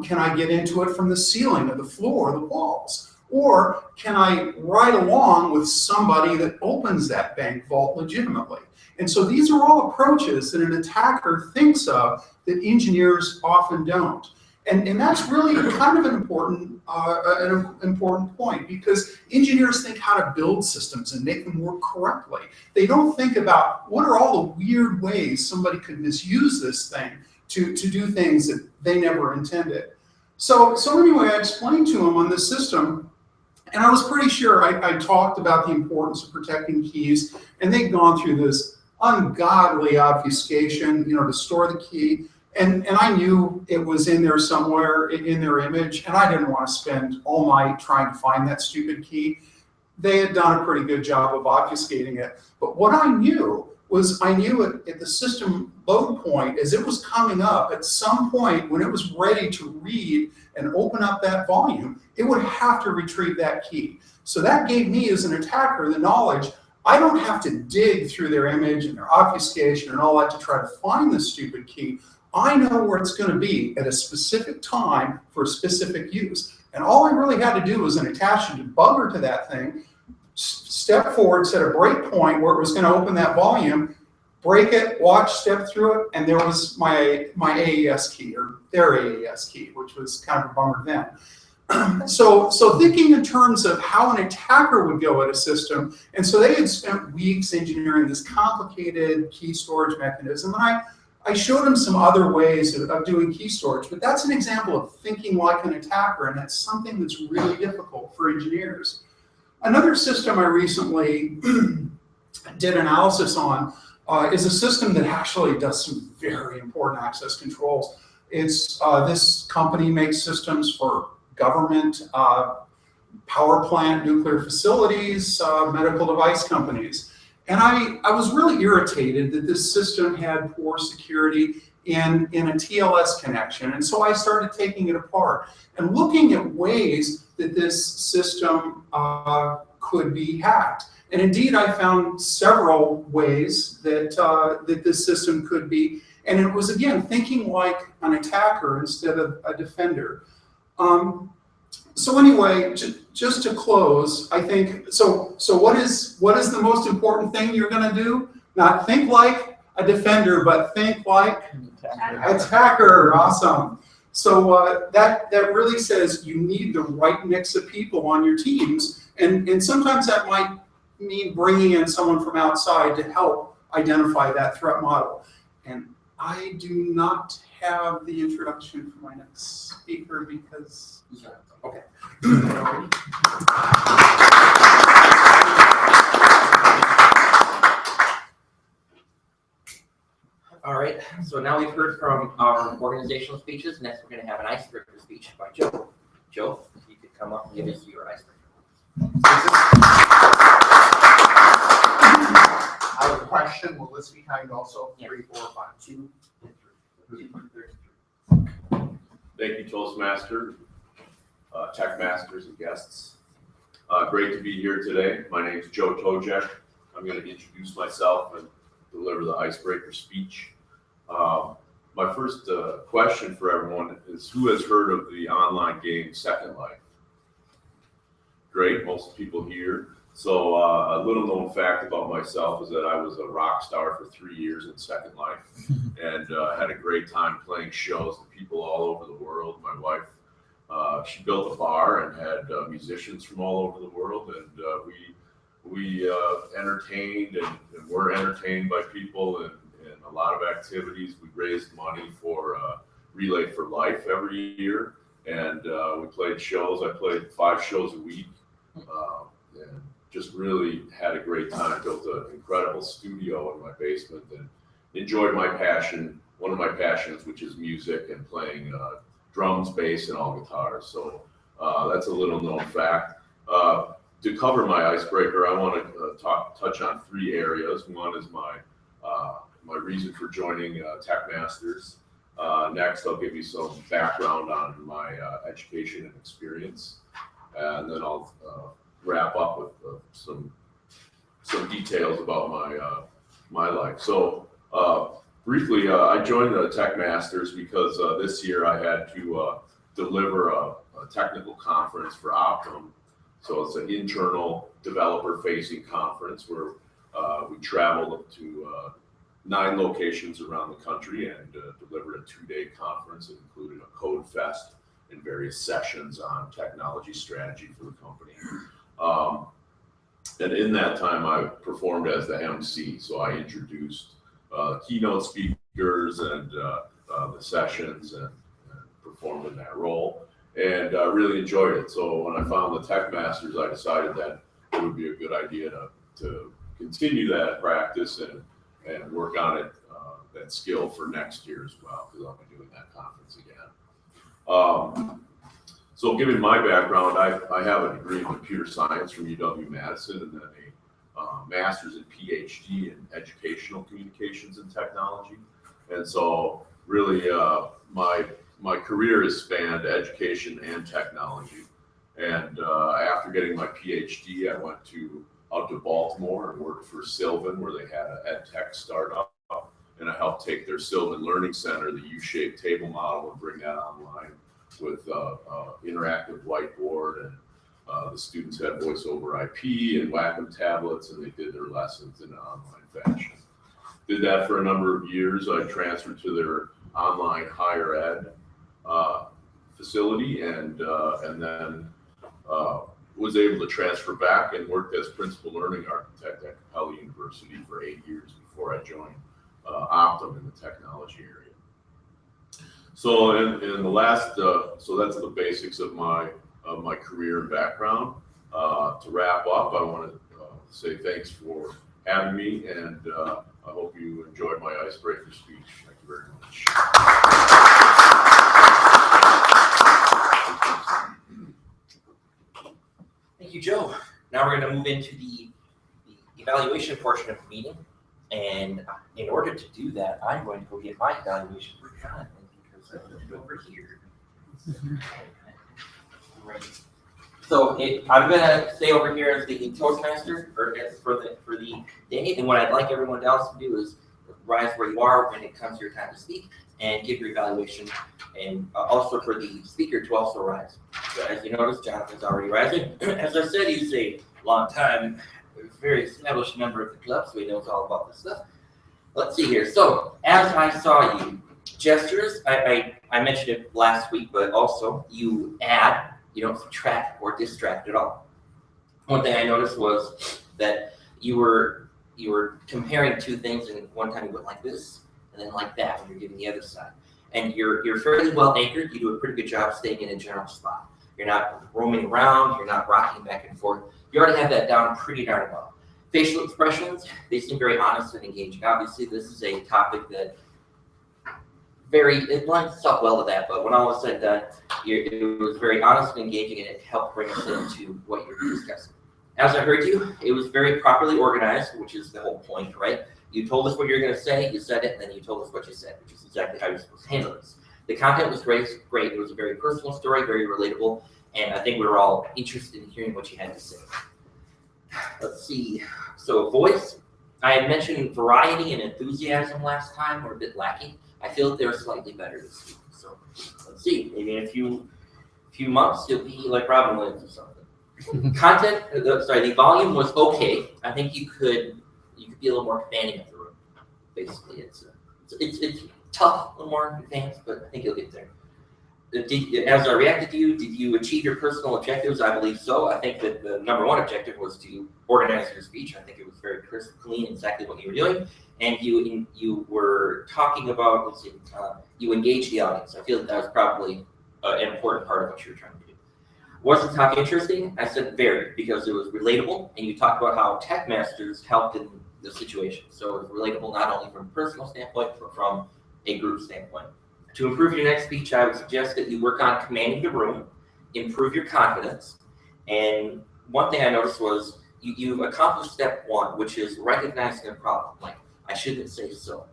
Can I get into it from the ceiling or the floor or the walls? Or can I ride along with somebody that opens that bank vault legitimately? And so these are all approaches that an attacker thinks of that engineers often don't. And that's really kind of an important point, because engineers think how to build systems and make them work correctly. They don't think about what are all the weird ways somebody could misuse this thing to do things that they never intended. So anyway, I explained to them on this system, and I was pretty sure I talked about the importance of protecting keys, and they'd gone through this ungodly obfuscation, to store the key. And I knew it was in there somewhere in their image, and I didn't want to spend all night trying to find that stupid key. They had done a pretty good job of obfuscating it. But what I knew was at the system load point, as it was coming up, at some point when it was ready to read and open up that volume, it would have to retrieve that key. So that gave me, as an attacker, the knowledge I don't have to dig through their image and their obfuscation and all that to try to find the stupid key. I know where it's going to be at a specific time for a specific use. And all I really had to do was attach a debugger to that thing, step forward, set a break point where it was going to open that volume, break it, watch, step through it, and there was my AES key, or their AES key, which was kind of a bummer then. So thinking in terms of how an attacker would go at a system, and so they had spent weeks engineering this complicated key storage mechanism, and I showed them some other ways of doing key storage, but that's an example of thinking like an attacker, and that's something that's really difficult for engineers. Another system I recently did analysis on is a system that actually does some very important access controls. It's this company makes systems for government, power plant, nuclear facilities, medical device companies. And I was really irritated that this system had poor security in a TLS connection. And so I started taking it apart and looking at ways that this system could be hacked. And indeed, I found several ways that this system could be. And it was, again, thinking like an attacker instead of a defender. So anyway, just to close, I think, so what is the most important thing you're going to do? Not think like a defender, but think like attacker. Awesome. So that really says you need the right mix of people on your teams, and sometimes that might mean bringing in someone from outside to help identify that threat model. And I do not have the introduction for my next speaker because, okay. All right, so now we've heard from our organizational speeches. Next, we're going to have an icebreaker speech by Joe. Joe, if you could come up and give us your icebreaker. I have a question. Will this be timed also? Yeah. 3, 4, 5, 2. Thank you, Toastmaster, TechMasters, and guests. Great to be here today. My name is Joe Tojek. I'm going to introduce myself and deliver the icebreaker speech. My first question for everyone is, who has heard of the online game Second Life? Great, most people here. So a little known fact about myself is that I was a rock star for 3 years in Second Life and had a great time playing shows with people all over the world. My wife she built a bar and had musicians from all over the world, and we entertained and were entertained by people and a lot of activities. We raised money for Relay for Life every year, and we played shows. I played 5 shows a week, and just really had a great time. Built an incredible studio in my basement and enjoyed my passion, one of my passions, which is music and playing drums, bass, and all guitars. So that's a little known fact. To cover my icebreaker, I want to touch on 3 areas. One is my reason for joining TechMasters. Next, I'll give you some background on my education and experience, and then I'll wrap up with some details about my life. So briefly, I joined the TechMasters because this year I had to deliver a technical conference for Optum. So it's an internal developer-facing conference where we traveled to 9 locations around the country and delivered a 2-day conference. It included a code fest and various sessions on technology strategy for the company. And in that time, I performed as the MC. So I introduced keynote speakers and the sessions and performed in that role. And I really enjoyed it. So when I found the TechMasters, I decided that it would be a good idea to continue that practice and work on it, that skill for next year as well, because I'll be doing that conference again. So given my background, I have a degree in computer science from UW-Madison and then a master's and PhD in educational communications and technology. And so really my career has spanned education and technology. And after getting my PhD, I went out to Baltimore and worked for Sylvan, where they had an ed tech startup. And I helped take their Sylvan Learning Center, the U-shaped table model, and bring that online with interactive whiteboard. And the students had voice over IP and Wacom tablets, and they did their lessons in an online fashion. Did that for a number of years. I transferred to their online higher ed facility, and then was able to transfer back and worked as principal learning architect at Capella University for 8 years before I joined Optum in the technology area. So in the last, so that's the basics of my career and background. To wrap up, I want to say thanks for having me, and I hope you enjoyed my icebreaker speech. Thank you very much. Thank you, Joe. Now we're going to move into the evaluation portion of the meeting. And in order to do that, I'm going to go get my evaluation for Jonathan because I put it over here. Right. So I'm going to stay over here as the Toastmaster for the day. And what I'd like everyone else to do is rise where you are when it comes to your time to speak and give your evaluation. And also for the speaker to also rise. So as you notice, Jonathan's already rising. As I said, he's a long time, very established member of the club, so he knows all about this stuff. Let's see here. So as I saw you, gestures, I mentioned it last week, but also you add, you don't subtract or distract at all. One thing I noticed was that you were comparing 2 things, and one time you went like this, and then like that when you're giving the other side. And you're fairly well anchored. You do a pretty good job staying in a general spot. You're not roaming around. You're not rocking back and forth. You already have that down pretty darn well. Facial expressions, they seem very honest and engaging. Obviously, this is a topic that it lends itself well to that, but when all was said and done, it was very honest and engaging, and it helped bring us into what you're discussing. As I heard you, it was very properly organized, which is the whole point, right? You told us what you were going to say, you said it, and then you told us what you said, which is exactly how you're supposed to handle this. The content was great. It was a very personal story, very relatable, and I think we were all interested in hearing what you had to say. Let's see. So voice, I had mentioned variety and enthusiasm last time were a bit lacking. I feel that they're slightly better this week. So let's see. Maybe in a few months, you'll be like Robin Williams or something. Content, the volume was okay. I think you could be a little more commanding of the room. Basically, it's tough, a little more advanced, but I think you'll get there. as I reacted to you, did you achieve your personal objectives? I believe so. I think that the number one objective was to organize your speech. I think it was very crisp, clean, exactly what you were doing. And you were talking about, let's see, you engaged the audience. I feel that was probably an important part of what you were trying to do. Was the talk interesting? I said very, because it was relatable, and you talked about how TechMasters helped in the situation. So it was relatable not only from a personal standpoint, but from a group standpoint. To improve your next speech, I would suggest that you work on commanding the room, improve your confidence. And one thing I noticed was you've accomplished step one, which is recognizing a problem. Like, I shouldn't say so.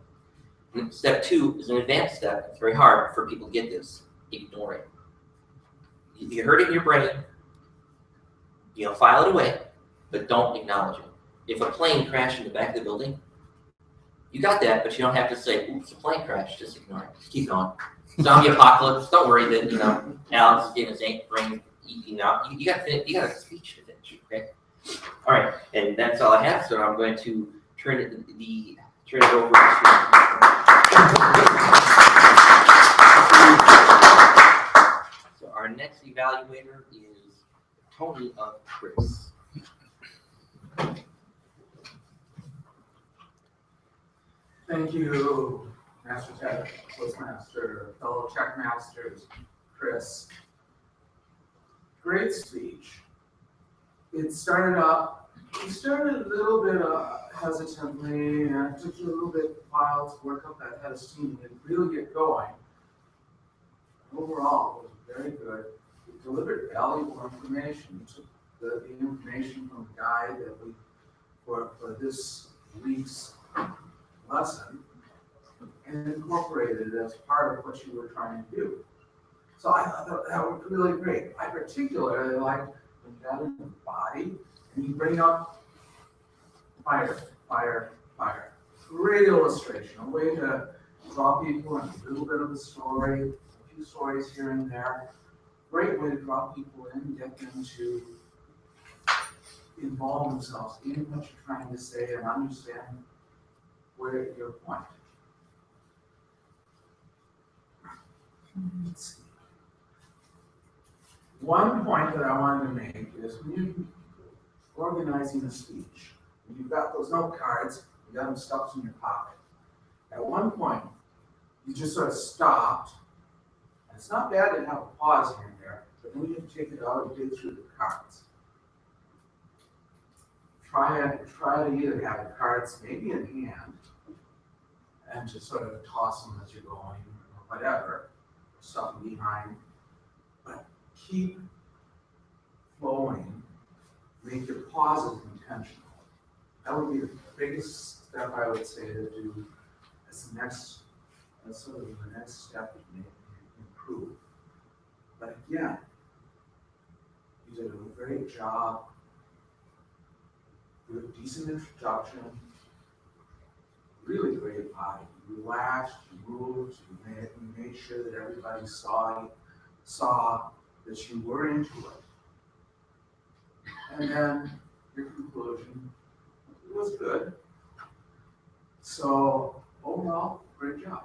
And step two is an advanced step. It's very hard for people to get this. Ignore it. You heard it in your brain. File it away, but don't acknowledge it. If a plane crashed in the back of the building, you got that, but you don't have to say, oops, a plane crashed. Just ignore it. Just keep going. Zombie apocalypse. Don't worry that, Alex is getting his brain eating out. You got a speech to finish, okay? All right, and that's all I have. So I'm going to turn it over to. So our next evaluator is Tony of Chris. Thank you, Master Tech, Toastmaster, fellow TechMasters, Chris. Great speech. It started a little bit hesitantly, and it took you a little bit while to work up that head of steam and really get going. Overall, it was very good. It delivered valuable information. It took the information from the guide that we, for this week's lesson, and incorporated it as part of what you were trying to do. So I thought that was really great. I particularly liked when you got into the body and you bring up fire, fire, fire. Great illustration, a way to draw people in a little bit of a story, a few stories here and there. Great way to draw people in, get them to involve themselves in what you're trying to say and understand where your point. Let's see. One point that I wanted to make is when you're organizing a speech, when you've got those note cards, you got them stuffed in your pocket. At one point, you just sort of stopped. And it's not bad to have a pause here and there, but then you have to take it out and dig through the cards. Try to either have the cards maybe in hand and just sort of toss them as you're going or whatever, stuff them behind, but keep flowing, make your pauses intentional. That would be the biggest step I would say to do as the next, as sort of the next step to make improve. But again, you did a great job. You have a decent introduction, really great body. You relaxed, you moved, you made sure that everybody saw that you were into it. And then your conclusion was good. So overall, great job.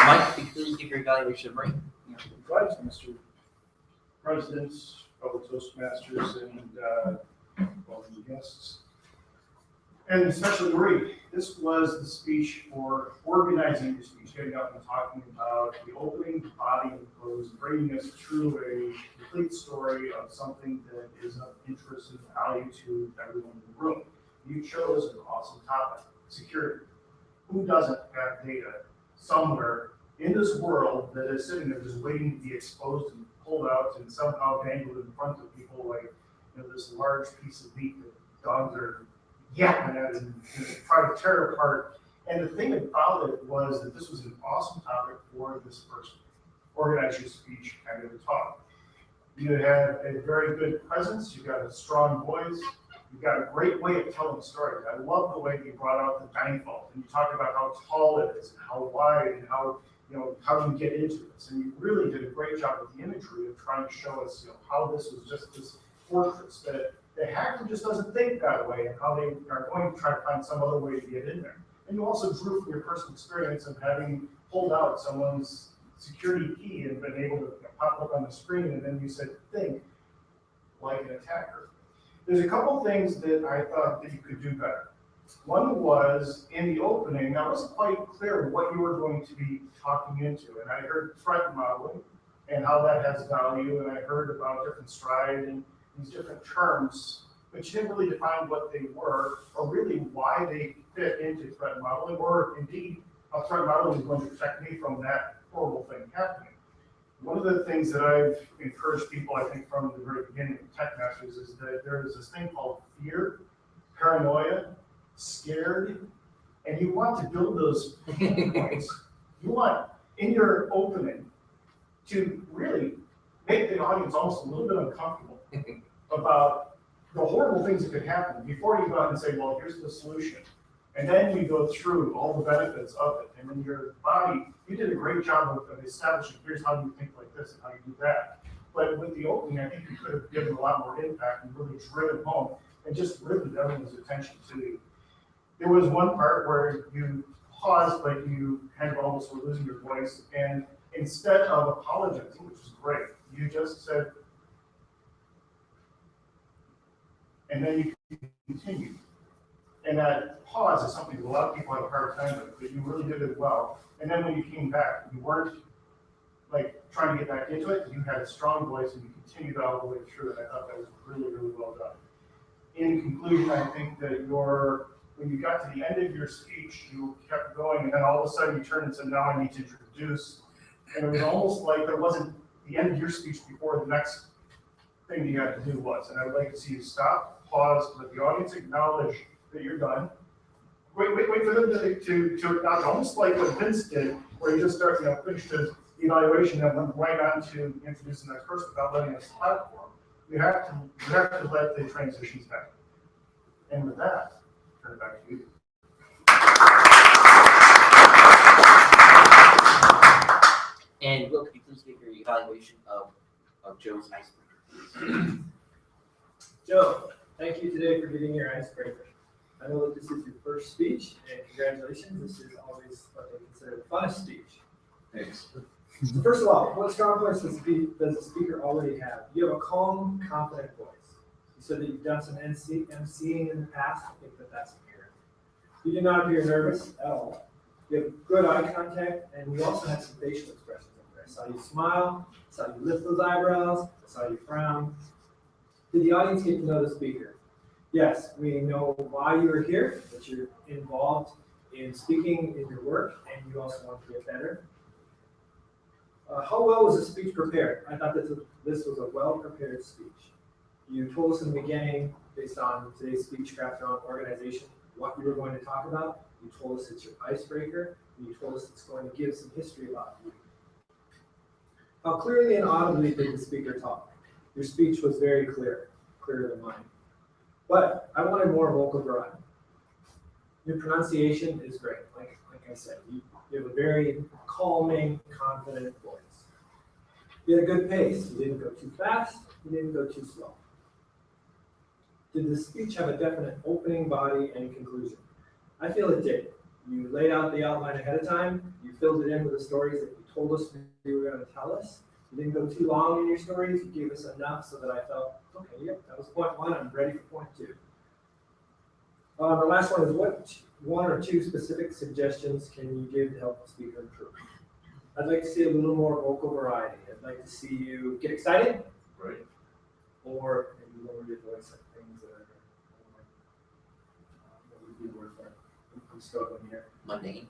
Mike, could you please give your evaluation summary? Right, Mr. President, fellow Toastmasters, and welcome guests. And especially Marie, this was the speech for organizing your speech, getting up and talking about the opening, the body, and the close, bringing us through a complete story of something that is of interest and value to everyone in the room. You chose an awesome topic, security. Who doesn't have data somewhere in this world that is sitting there just waiting to be exposed and pulled out and somehow dangled in front of people like this large piece of meat that dogs are yapping at and trying to tear apart. And the thing about it was that this was an awesome topic for this person. Organize your speech kind of a talk. You have a very good presence, you've got a strong voice, you've got a great way of telling stories. I love the way you brought out the dining vault and you talked about how tall it is and how wide and how you get into this. And you really did a great job with the imagery of trying to show us how this was just this fortress that the hacker just doesn't think that way and how they are going to try to find some other way to get in there. And you also grew from your personal experience of having pulled out someone's security key and been able to pop up on the screen, and then you said, think like an attacker. There's a couple things that I thought that you could do better. One was in the opening, I wasn't quite clear what you were going to be talking into, and I heard threat modeling and how that has value, and I heard about different stride and these different terms, but you didn't really define what they were or really why they fit into threat modeling, or indeed how threat modeling is going to protect me from that horrible thing happening. One of the things that I've encouraged people, I think, from the very beginning of TechMasters is that there is this thing called fear, paranoia, scared, and you want to build those points. You want, in your opening, to really make the audience almost a little bit uncomfortable about the horrible things that could happen before you go out and say, well, here's the solution. And then you go through all the benefits of it. And then your body, you did a great job of establishing, here's how you think like this and how you do that. But with the opening, I think you could have given a lot more impact and really driven home and just riveted everyone's attention to you. There was one part where you paused, but you kind of almost were losing your voice. And instead of apologizing, which is great, you just said, and then you continued. And that pause is something that a lot of people have a hard time with, but you really did it well. And then when you came back, you weren't like trying to get back into it. You had a strong voice and you continued all the way through it. I thought that was really, really well done. In conclusion, I think that when you got to the end of your speech, you kept going, and then all of a sudden you turned and said, now I need to introduce. And it was almost like there wasn't the end of your speech before the next thing you had to do was. And I would like to see you stop, pause, let the audience acknowledge that you're done. Wait for them to acknowledge, almost like what Vince did, where he just started, finished his evaluation and went right on to introduce the next person without letting us platform. You have to let the transitions happen. And with that, turn it back to you. And Will, could you please give your evaluation of Joe's icebreaker? Joe, thank you today for getting your icebreaker. I know that this is your first speech, and congratulations. This is always what they consider the funnest speech. Thanks. So first of all, what strong voice does the speaker already have? You have a calm, confident voice. You said that you've done some emceeing in the past. I think that that's apparent. You do not appear nervous at all. You have good eye contact, and you also have some facial expressions in there. I saw you smile, I saw you lift those eyebrows, I saw you frown. Did the audience get to know the speaker? Yes, we know why you are here, that you're involved in speaking in your work, and you also want to get better. How well was the speech prepared? I thought this was a well-prepared speech. You told us in the beginning, based on today's Speechcraft organization, what you were going to talk about. You told us it's your icebreaker, and you told us it's going to give some history about you. How clearly and audibly did the speaker talk? Your speech was very clear, clearer than mine. But I wanted more vocal variety. Your pronunciation is great. Like I said, you have a very calming, confident voice. You had a good pace. You didn't go too fast. You didn't go too slow. Did the speech have a definite opening, body, and conclusion? I feel it did. You laid out the outline ahead of time. You filled it in with the stories that you told us you were going to tell us. You didn't go too long in your stories. You gave us enough so that I felt, okay, yep, that was point one. I'm ready for point two. The last one is, what one or two specific suggestions can you give to help the speaker improve? I'd like to see a little more vocal variety. I'd like to see you get excited. Right. Or maybe lower your voice at things that are, what would be the word for it? I'm struggling here. Mundane.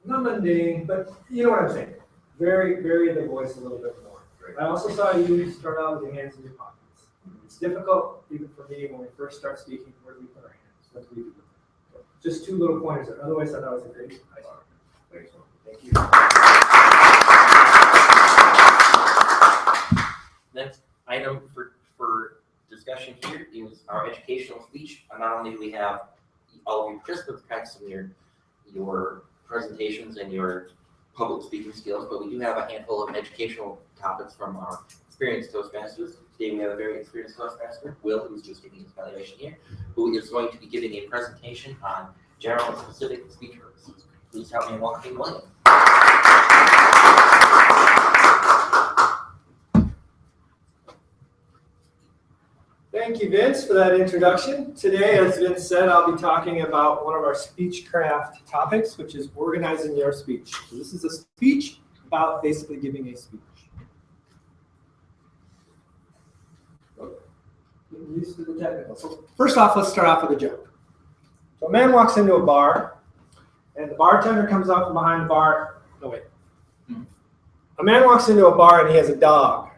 Not mundane, but you know what I'm saying. Vary the voice a little bit more. I also saw you start out with your hands in your pockets. It's difficult, even for me, when we first start speaking, where do we put our hands? What do we do? So just two little pointers there. Otherwise, I thought it was a great icebreaker. Thank you. Next item for discussion here is our educational speech. Not only do we have all of your participants practicing your presentations and your public speaking skills, but we do have a handful of educational topics from our experienced Toastmasters. Today we have a very experienced Toastmaster, Will, who's just giving his evaluation here, who is going to be giving a presentation on General and Specific Speech Services. Please help me in welcoming William. Thank you, Vince, for that introduction. Today, as Vince said, I'll be talking about one of our Speechcraft topics, which is organizing your speech. So this is a speech about basically giving a speech. Getting used to the technical. So first off, let's start off with a joke. So a man walks into a bar, and the bartender comes out from behind the bar. No, wait. A man walks into a bar, and he has a dog.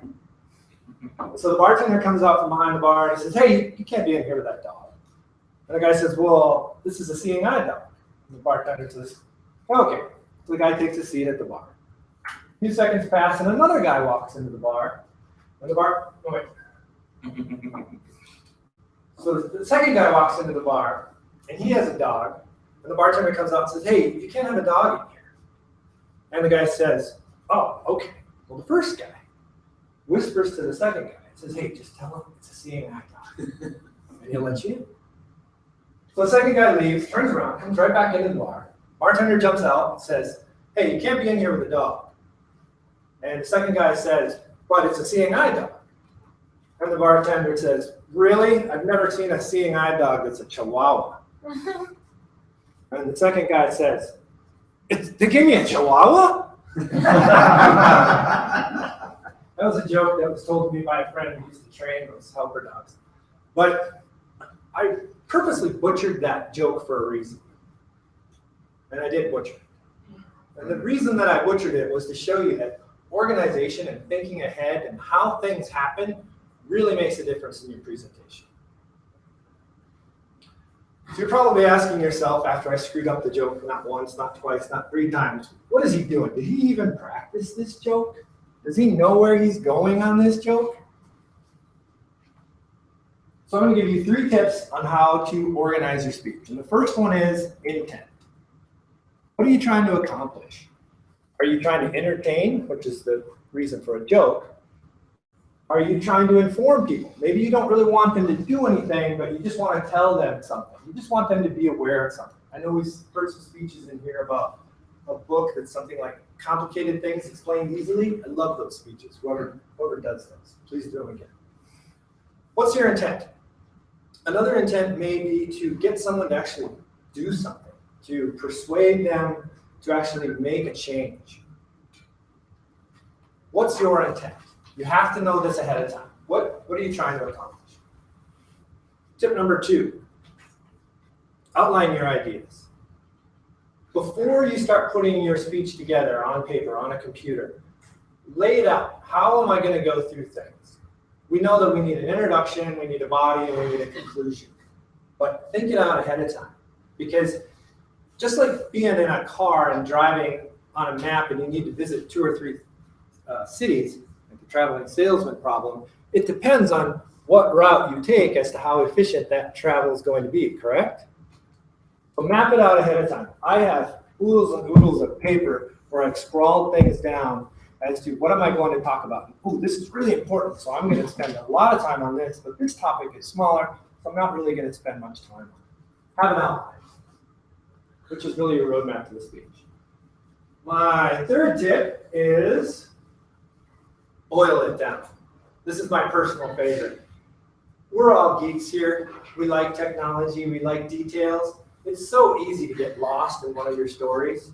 So the bartender comes out from behind the bar and he says, "Hey, you can't be in here with that dog." And the guy says, "Well, this is a seeing eye dog." And the bartender says, "Okay." So the guy takes a seat at the bar. A few seconds pass and another guy walks into the bar. And So the second guy walks into the bar and he has a dog. And the bartender comes out and says, "Hey, you can't have a dog in here." And the guy says, "Oh, okay." Well, the first guy whispers to the second guy and says, "Hey, just tell him it's a seeing eye dog." And he'll let you in. So the second guy leaves, turns around, comes right back into the bar. Bartender jumps out and says, "Hey, you can't be in here with a dog." And the second guy says, "But it's a seeing eye dog." And the bartender says, "Really? I've never seen a seeing eye dog that's a Chihuahua." And the second guy says, "They gave me a Chihuahua?" That was a joke that was told to me by a friend who used to train those helper dogs. But I purposely butchered that joke for a reason. And I did butcher it. And the reason that I butchered it was to show you that organization and thinking ahead and how things happen really makes a difference in your presentation. So you're probably asking yourself after I screwed up the joke not once, not twice, not 3 times, what is he doing? Did he even practice this joke? Does he know where he's going on this joke? So I'm going to give you 3 tips on how to organize your speech. And the first one is intent. What are you trying to accomplish? Are you trying to entertain, which is the reason for a joke? Are you trying to inform people? Maybe you don't really want them to do anything, but you just want to tell them something. You just want them to be aware of something. I know we've heard some speeches in here about a book that's something like Complicated Things Explained Easily. I love those speeches. Whoever does those, please do them again. What's your intent? Another intent may be to get someone to actually do something, to persuade them to actually make a change. What's your intent? You have to know this ahead of time. What are you trying to accomplish? Tip number 2, outline your ideas. Before you start putting your speech together on paper, on a computer, lay it out. How am I going to go through things? We know that we need an introduction, we need a body, and we need a conclusion. But think it out ahead of time. Because just like being in a car and driving on a map and you need to visit 2 or 3 cities, like the traveling salesman problem, it depends on what route you take as to how efficient that travel is going to be, correct? So map it out ahead of time. I have oodles and oodles of paper where I've scrawled things down as to what am I going to talk about. Oh, this is really important, so I'm going to spend a lot of time on this, but this topic is smaller, so I'm not really going to spend much time on it. Have an outline, which is really your roadmap to the speech. My 3rd tip is boil it down. This is my personal favorite. We're all geeks here. We like technology, we like details. It's so easy to get lost in one of your stories,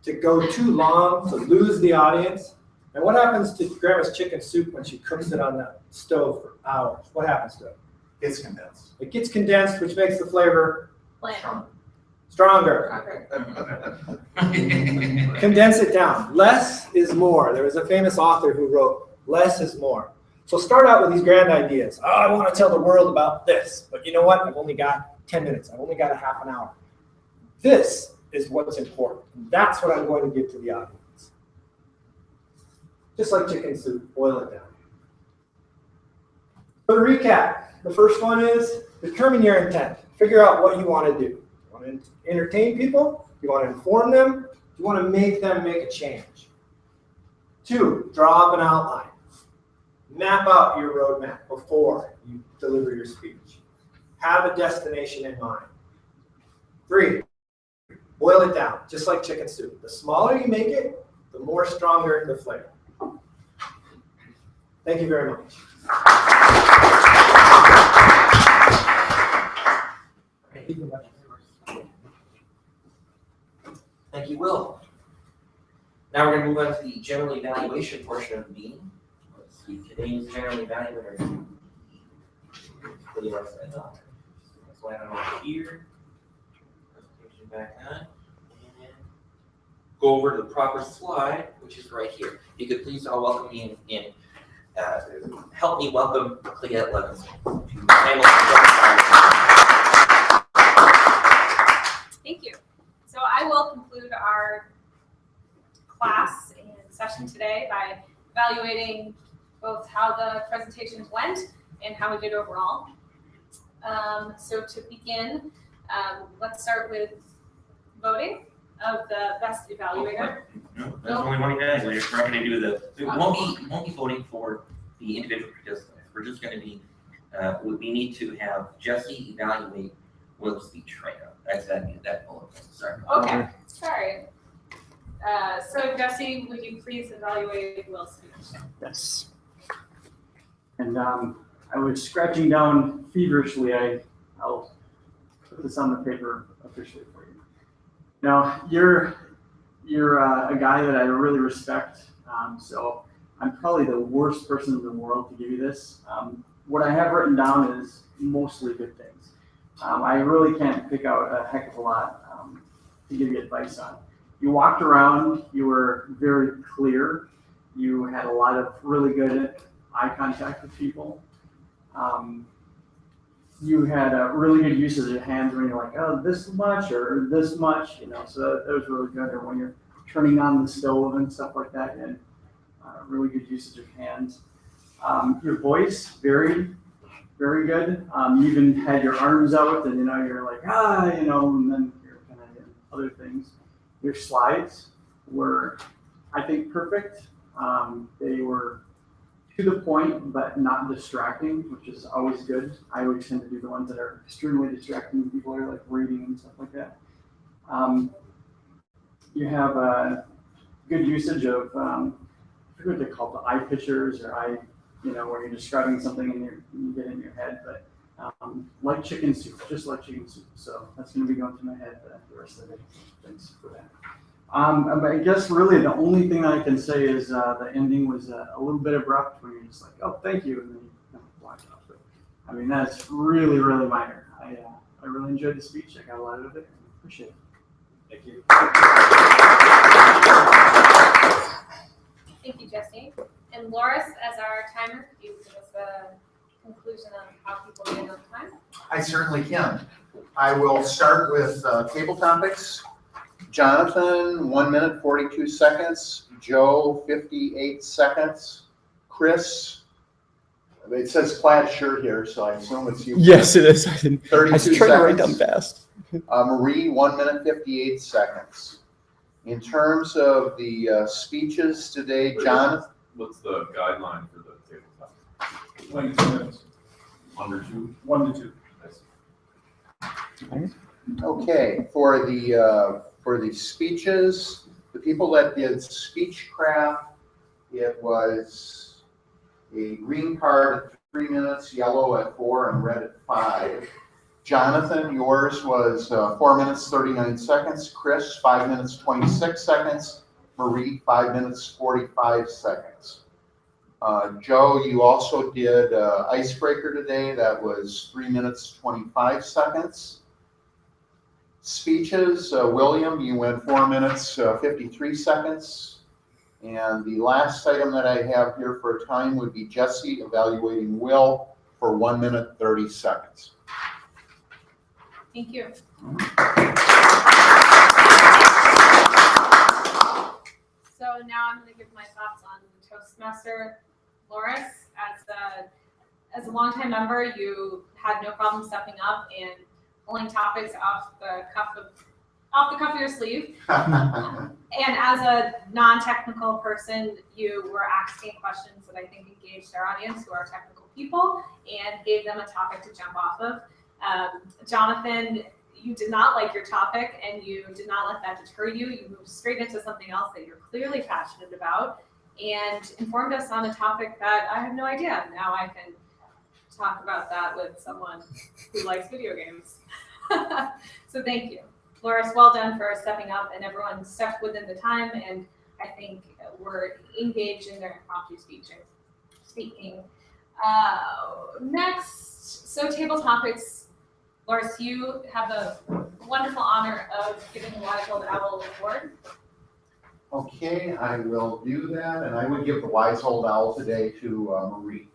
to go too long, to lose the audience. And what happens to Grandma's chicken soup when she cooks it on the stove for hours? What happens to it? It's condensed. It gets condensed, which makes the flavor Bland. stronger. Condense it down. Less is more. There was a famous author who wrote, "Less is more." So start out with these grand ideas. Oh, I want to tell the world about this, but you know what? I've only got 10 minutes. I've only got a half an hour. This is what's important. That's what I'm going to give to the audience. Just like chicken soup, boil it down. So to recap, the first one is determine your intent. Figure out what you want to do. You want to entertain people? You want to inform them? You want to make them make a change. 2, draw up an outline. Map out your roadmap before you deliver your speech. Have a destination in mind. 3, Boil it down, just like chicken soup. The smaller you make it, the more stronger the flavor. Thank you very much. Thank you, Will. Now we're going to move on to the general evaluation portion of the meeting. Let's see, today's general evaluator. Let's land on over here. Presentation back on. And go over to the proper slide, which is right here. If you could please all welcome me in. Help me welcome Cleette Levinson. Thank you. So I will conclude our class and session today by evaluating both how the presentations went and how we did overall. So to begin, let's start with voting of the best evaluator. No, there's only one evaluator. We're not going to do the. We won't be voting for the individual participants. We're just going to be. We need to have Jesse evaluate Will's speech right now. That's that bullet point. Sorry. Okay. Sorry. So Jesse, would you please evaluate Will's speech? Yes. And I was scratching down feverishly. I'll put this on the paper officially for you. Now, you're a guy that I really respect, so I'm probably the worst person in the world to give you this. What I have written down is mostly good things. I really can't pick out a heck of a lot to give you advice on. You walked around, you were very clear, you had a lot of really good eye contact with people. You had a really good use of your hands when you're like, oh, this much or this much, so that was really good. Or when you're turning on the stove and stuff like that, and really good use of your hands. Your voice, very, very good. You even had your arms out and, you're like, and then you're kind of doing other things. Your slides were, I think, perfect. They were to the point, but not distracting, which is always good. I always tend to do the ones that are extremely distracting when people are like reading and stuff like that. You have a good usage of, I forget what they call the eye pictures or eye, where you're describing something and you get in your head, but like chicken soup, just like chicken soup. So that's going to be going through my head the rest of the day. Thanks for that. I guess really the only thing I can say is the ending was a little bit abrupt when you're just like, oh, thank you, and then you walk off. But I mean, that's really, really minor. I really enjoyed the speech. I got a lot of it. And appreciate it. Thank you. Thank you, Jesse. And Loris, as our timer, could you give us a conclusion on how people did on time? I certainly can. I will start with table topics. Jonathan, 1 minute, 42 seconds. Joe, 58 seconds. Chris, it says plaid shirt here, so I assume it's you. Yes, it is. I was 32 trying to write down seconds. fast. Marie, 1 minute, 58 seconds. In terms of the speeches today, Jonathan. What's the guideline for the table topic? 22 minutes. Under 2? 1 to 2. Okay, for the speeches, the people that did Speechcraft, it was a green card at 3 minutes, yellow at 4, and red at 5. Jonathan, yours was 4 minutes, 39 seconds. Chris, 5 minutes, 26 seconds. Marie, 5 minutes, 45 seconds. Joe, you also did icebreaker today. That was 3 minutes, 25 seconds. Speeches, William, you went 4 minutes, 53 seconds. And the last item that I have here for time would be Jesse evaluating Will for 1 minute, 30 seconds. Thank you. So now I'm going to give my thoughts on Toastmaster. Loris, as a longtime member, you had no problem stepping up and pulling topics off the cuff of your sleeve. And as a non-technical person, you were asking questions that I think engaged our audience, who are technical people, and gave them a topic to jump off of. Jonathan, you did not like your topic and you did not let that deter you. You moved straight into something else that you're clearly passionate about and informed us on a topic that I have no idea. Now I can talk about that with someone who likes video games. So thank you. Loris, well done for stepping up, and everyone stepped within the time, and I think we're engaged in their impromptu speaking. Next, so table topics. Loris, you have the wonderful honor of giving the Wise Old Owl award. Okay, I will do that, and I would give the Wise Old Owl today to Marie.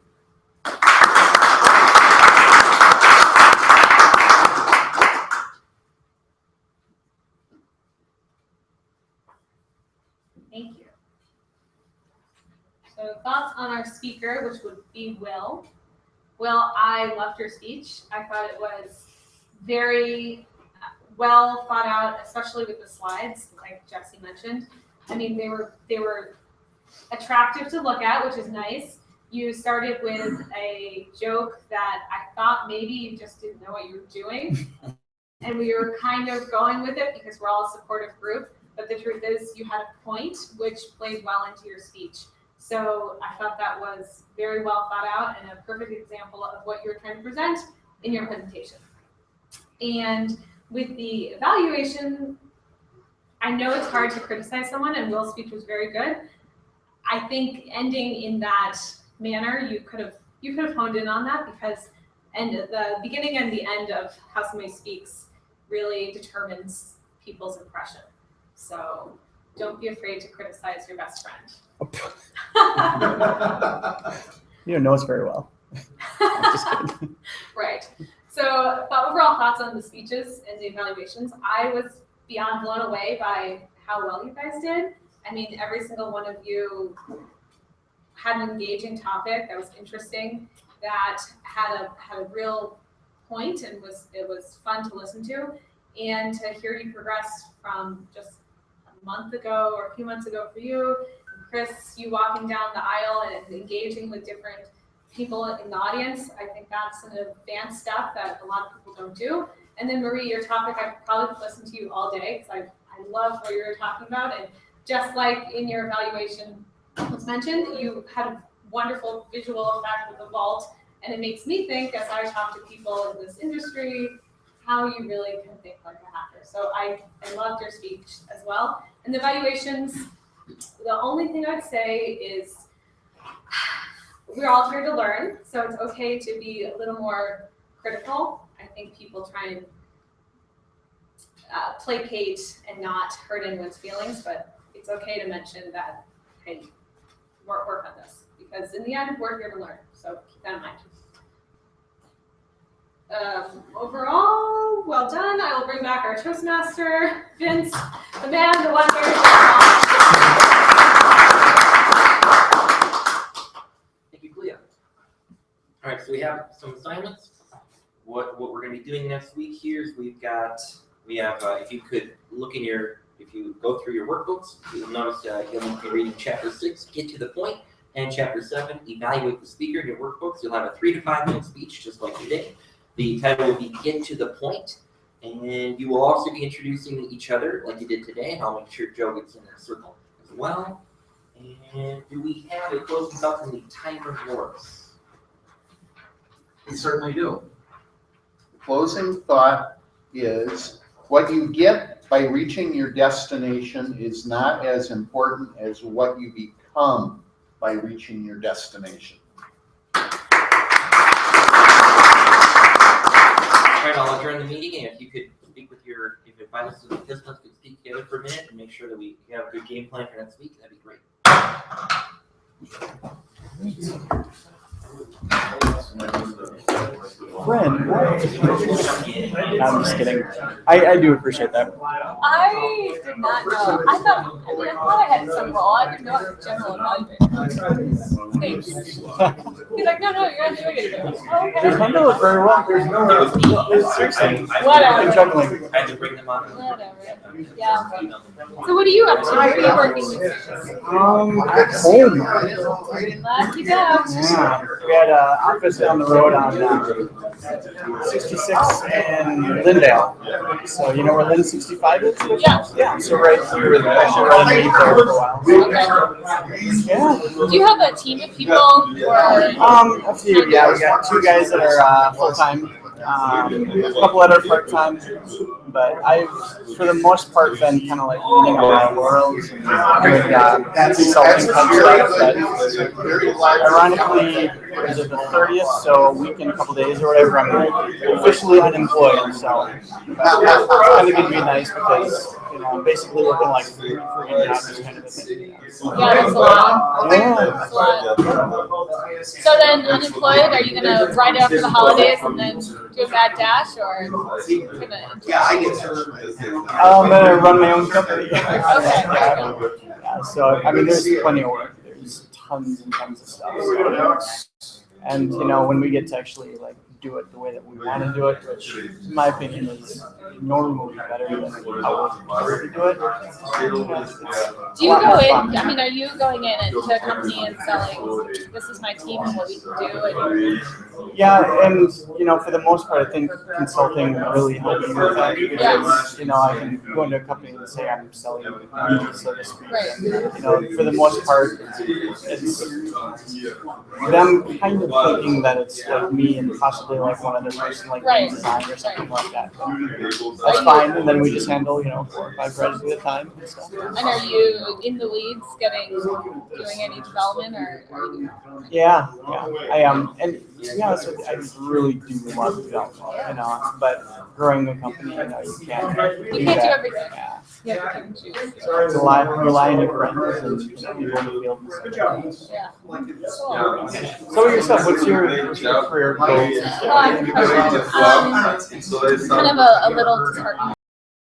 Thank you. So thoughts on our speaker, which would be Will. Will, I loved your speech. I thought it was very well thought out, especially with the slides, like Jesse mentioned. I mean, they were attractive to look at, which is nice. You started with a joke that I thought maybe you just didn't know what you were doing. And we were kind of going with it because we're all a supportive group. But the truth is you had a point which played well into your speech. So I thought that was very well thought out and a perfect example of what you're trying to present in your presentation. And with the evaluation, I know it's hard to criticize someone, and Will's speech was very good. I think ending in that manner, you could have honed in on that, because the beginning and the end of how somebody speaks really determines people's impression. So don't be afraid to criticize your best friend. You don't know us very well. Just kidding. Right. So overall thoughts on the speeches and the evaluations. I was beyond blown away by how well you guys did. I mean, every single one of you had an engaging topic that was interesting, that had a real point, and it was fun to listen to. And to hear you progress from just a month ago or a few months ago for you, and Chris, you walking down the aisle and engaging with different people in the audience, I think that's an advanced step that a lot of people don't do. And then Marie, your topic, I could probably listen to you all day because I love what you were talking about. And just like in your evaluation was mentioned, you had a wonderful visual effect with the vault. And it makes me think, as I talk to people in this industry, how you really can think like a hacker. So I loved your speech as well. And the evaluations, the only thing I'd say is we're all here to learn, so it's okay to be a little more critical. I think people try and placate and not hurt anyone's feelings, but it's okay to mention that, hey, work on this, because in the end, we're here to learn. So keep that in mind. Overall, well done. I will bring back our Toastmaster, Vince, the man, the wonder. Thank you, Clea. All right, so we have some assignments. What we're going to be doing next week here is we have if you could look in if you go through your workbooks, you'll notice you'll be reading chapter 6, get to the point, and chapter 7, evaluate the speaker in your workbooks. You'll have a 3 to 5 minute speech just like today. The title will be Get to the Point, and you will also be introducing each other like you did today, and I'll make sure Joe gets in that circle as well. And do we have a closing thought from the timer Loris? We certainly do. The closing thought is what you get by reaching your destination is not as important as what you become by reaching your destination. All right, I'll adjourn the meeting, and if you could speak with if the finalists and participants could speak together for a minute and make sure that we have a good game plan for next week, that'd be great. Friend. I'm just kidding. I do appreciate that. I did not know. I thought I had some role. I didn't know it was general evaluation. Thanks. He's like, no, you're not doing it. Okay. They handle it very well. It was me. Seriously. Whatever. I'm juggling. I had to bring them on. Whatever. Yeah. So what are you up to? Where are you working with? At home. Lucky dog. Yeah. We had an office down the road on 66 in Lindale. So you know where Lynn 65 is? Yeah. Yeah. So right here, actually right underneath there for a while. Yeah. Do you have a team of people or? A few. Yeah, we got 2 guys that are full time. A couple that are part time. But I've, for the most part, been kind of like leaning on my laurels and doing consulting type stuff. But ironically, is it the 30th? So a week and a couple days or whatever, I'm officially unemployed. So it's kind of gonna be nice because I'm basically working like 3 freaking jobs kind of a thing. Yeah, that's a lot. Yeah. That's a lot. So then, unemployed, are you gonna ride it after the holidays and then do a mad dash, or I'm gonna run my own company. Okay. Yeah, so I mean, there's plenty of work. There's tons and tons of stuff. So, and when we get to actually like do it the way that we want to do it, which in my opinion is normally better than how we currently do it. Do you go in? I mean, are you going in into a company and selling? This is my team and what we can do. Yeah, and for the most part, I think consulting really helps me with that because I can go into a company and say I'm selling me, so to speak. Right. And, for the most part, it's them kind of thinking that it's like me and possibly like one other person, like design or something like that. But that's fine, and then we just handle 4 or 5 projects at a time and stuff. And are you in the weeds, doing any development, or are you? Yeah, I am, and to be honest with you, I really do love development, but growing a company, you can't You can't do everything. Yeah. You have to pick and choose. It's rely on your friends and people in the field. And stuff. Yeah. So yourself, what's your career goals? Kind of a little disheartening.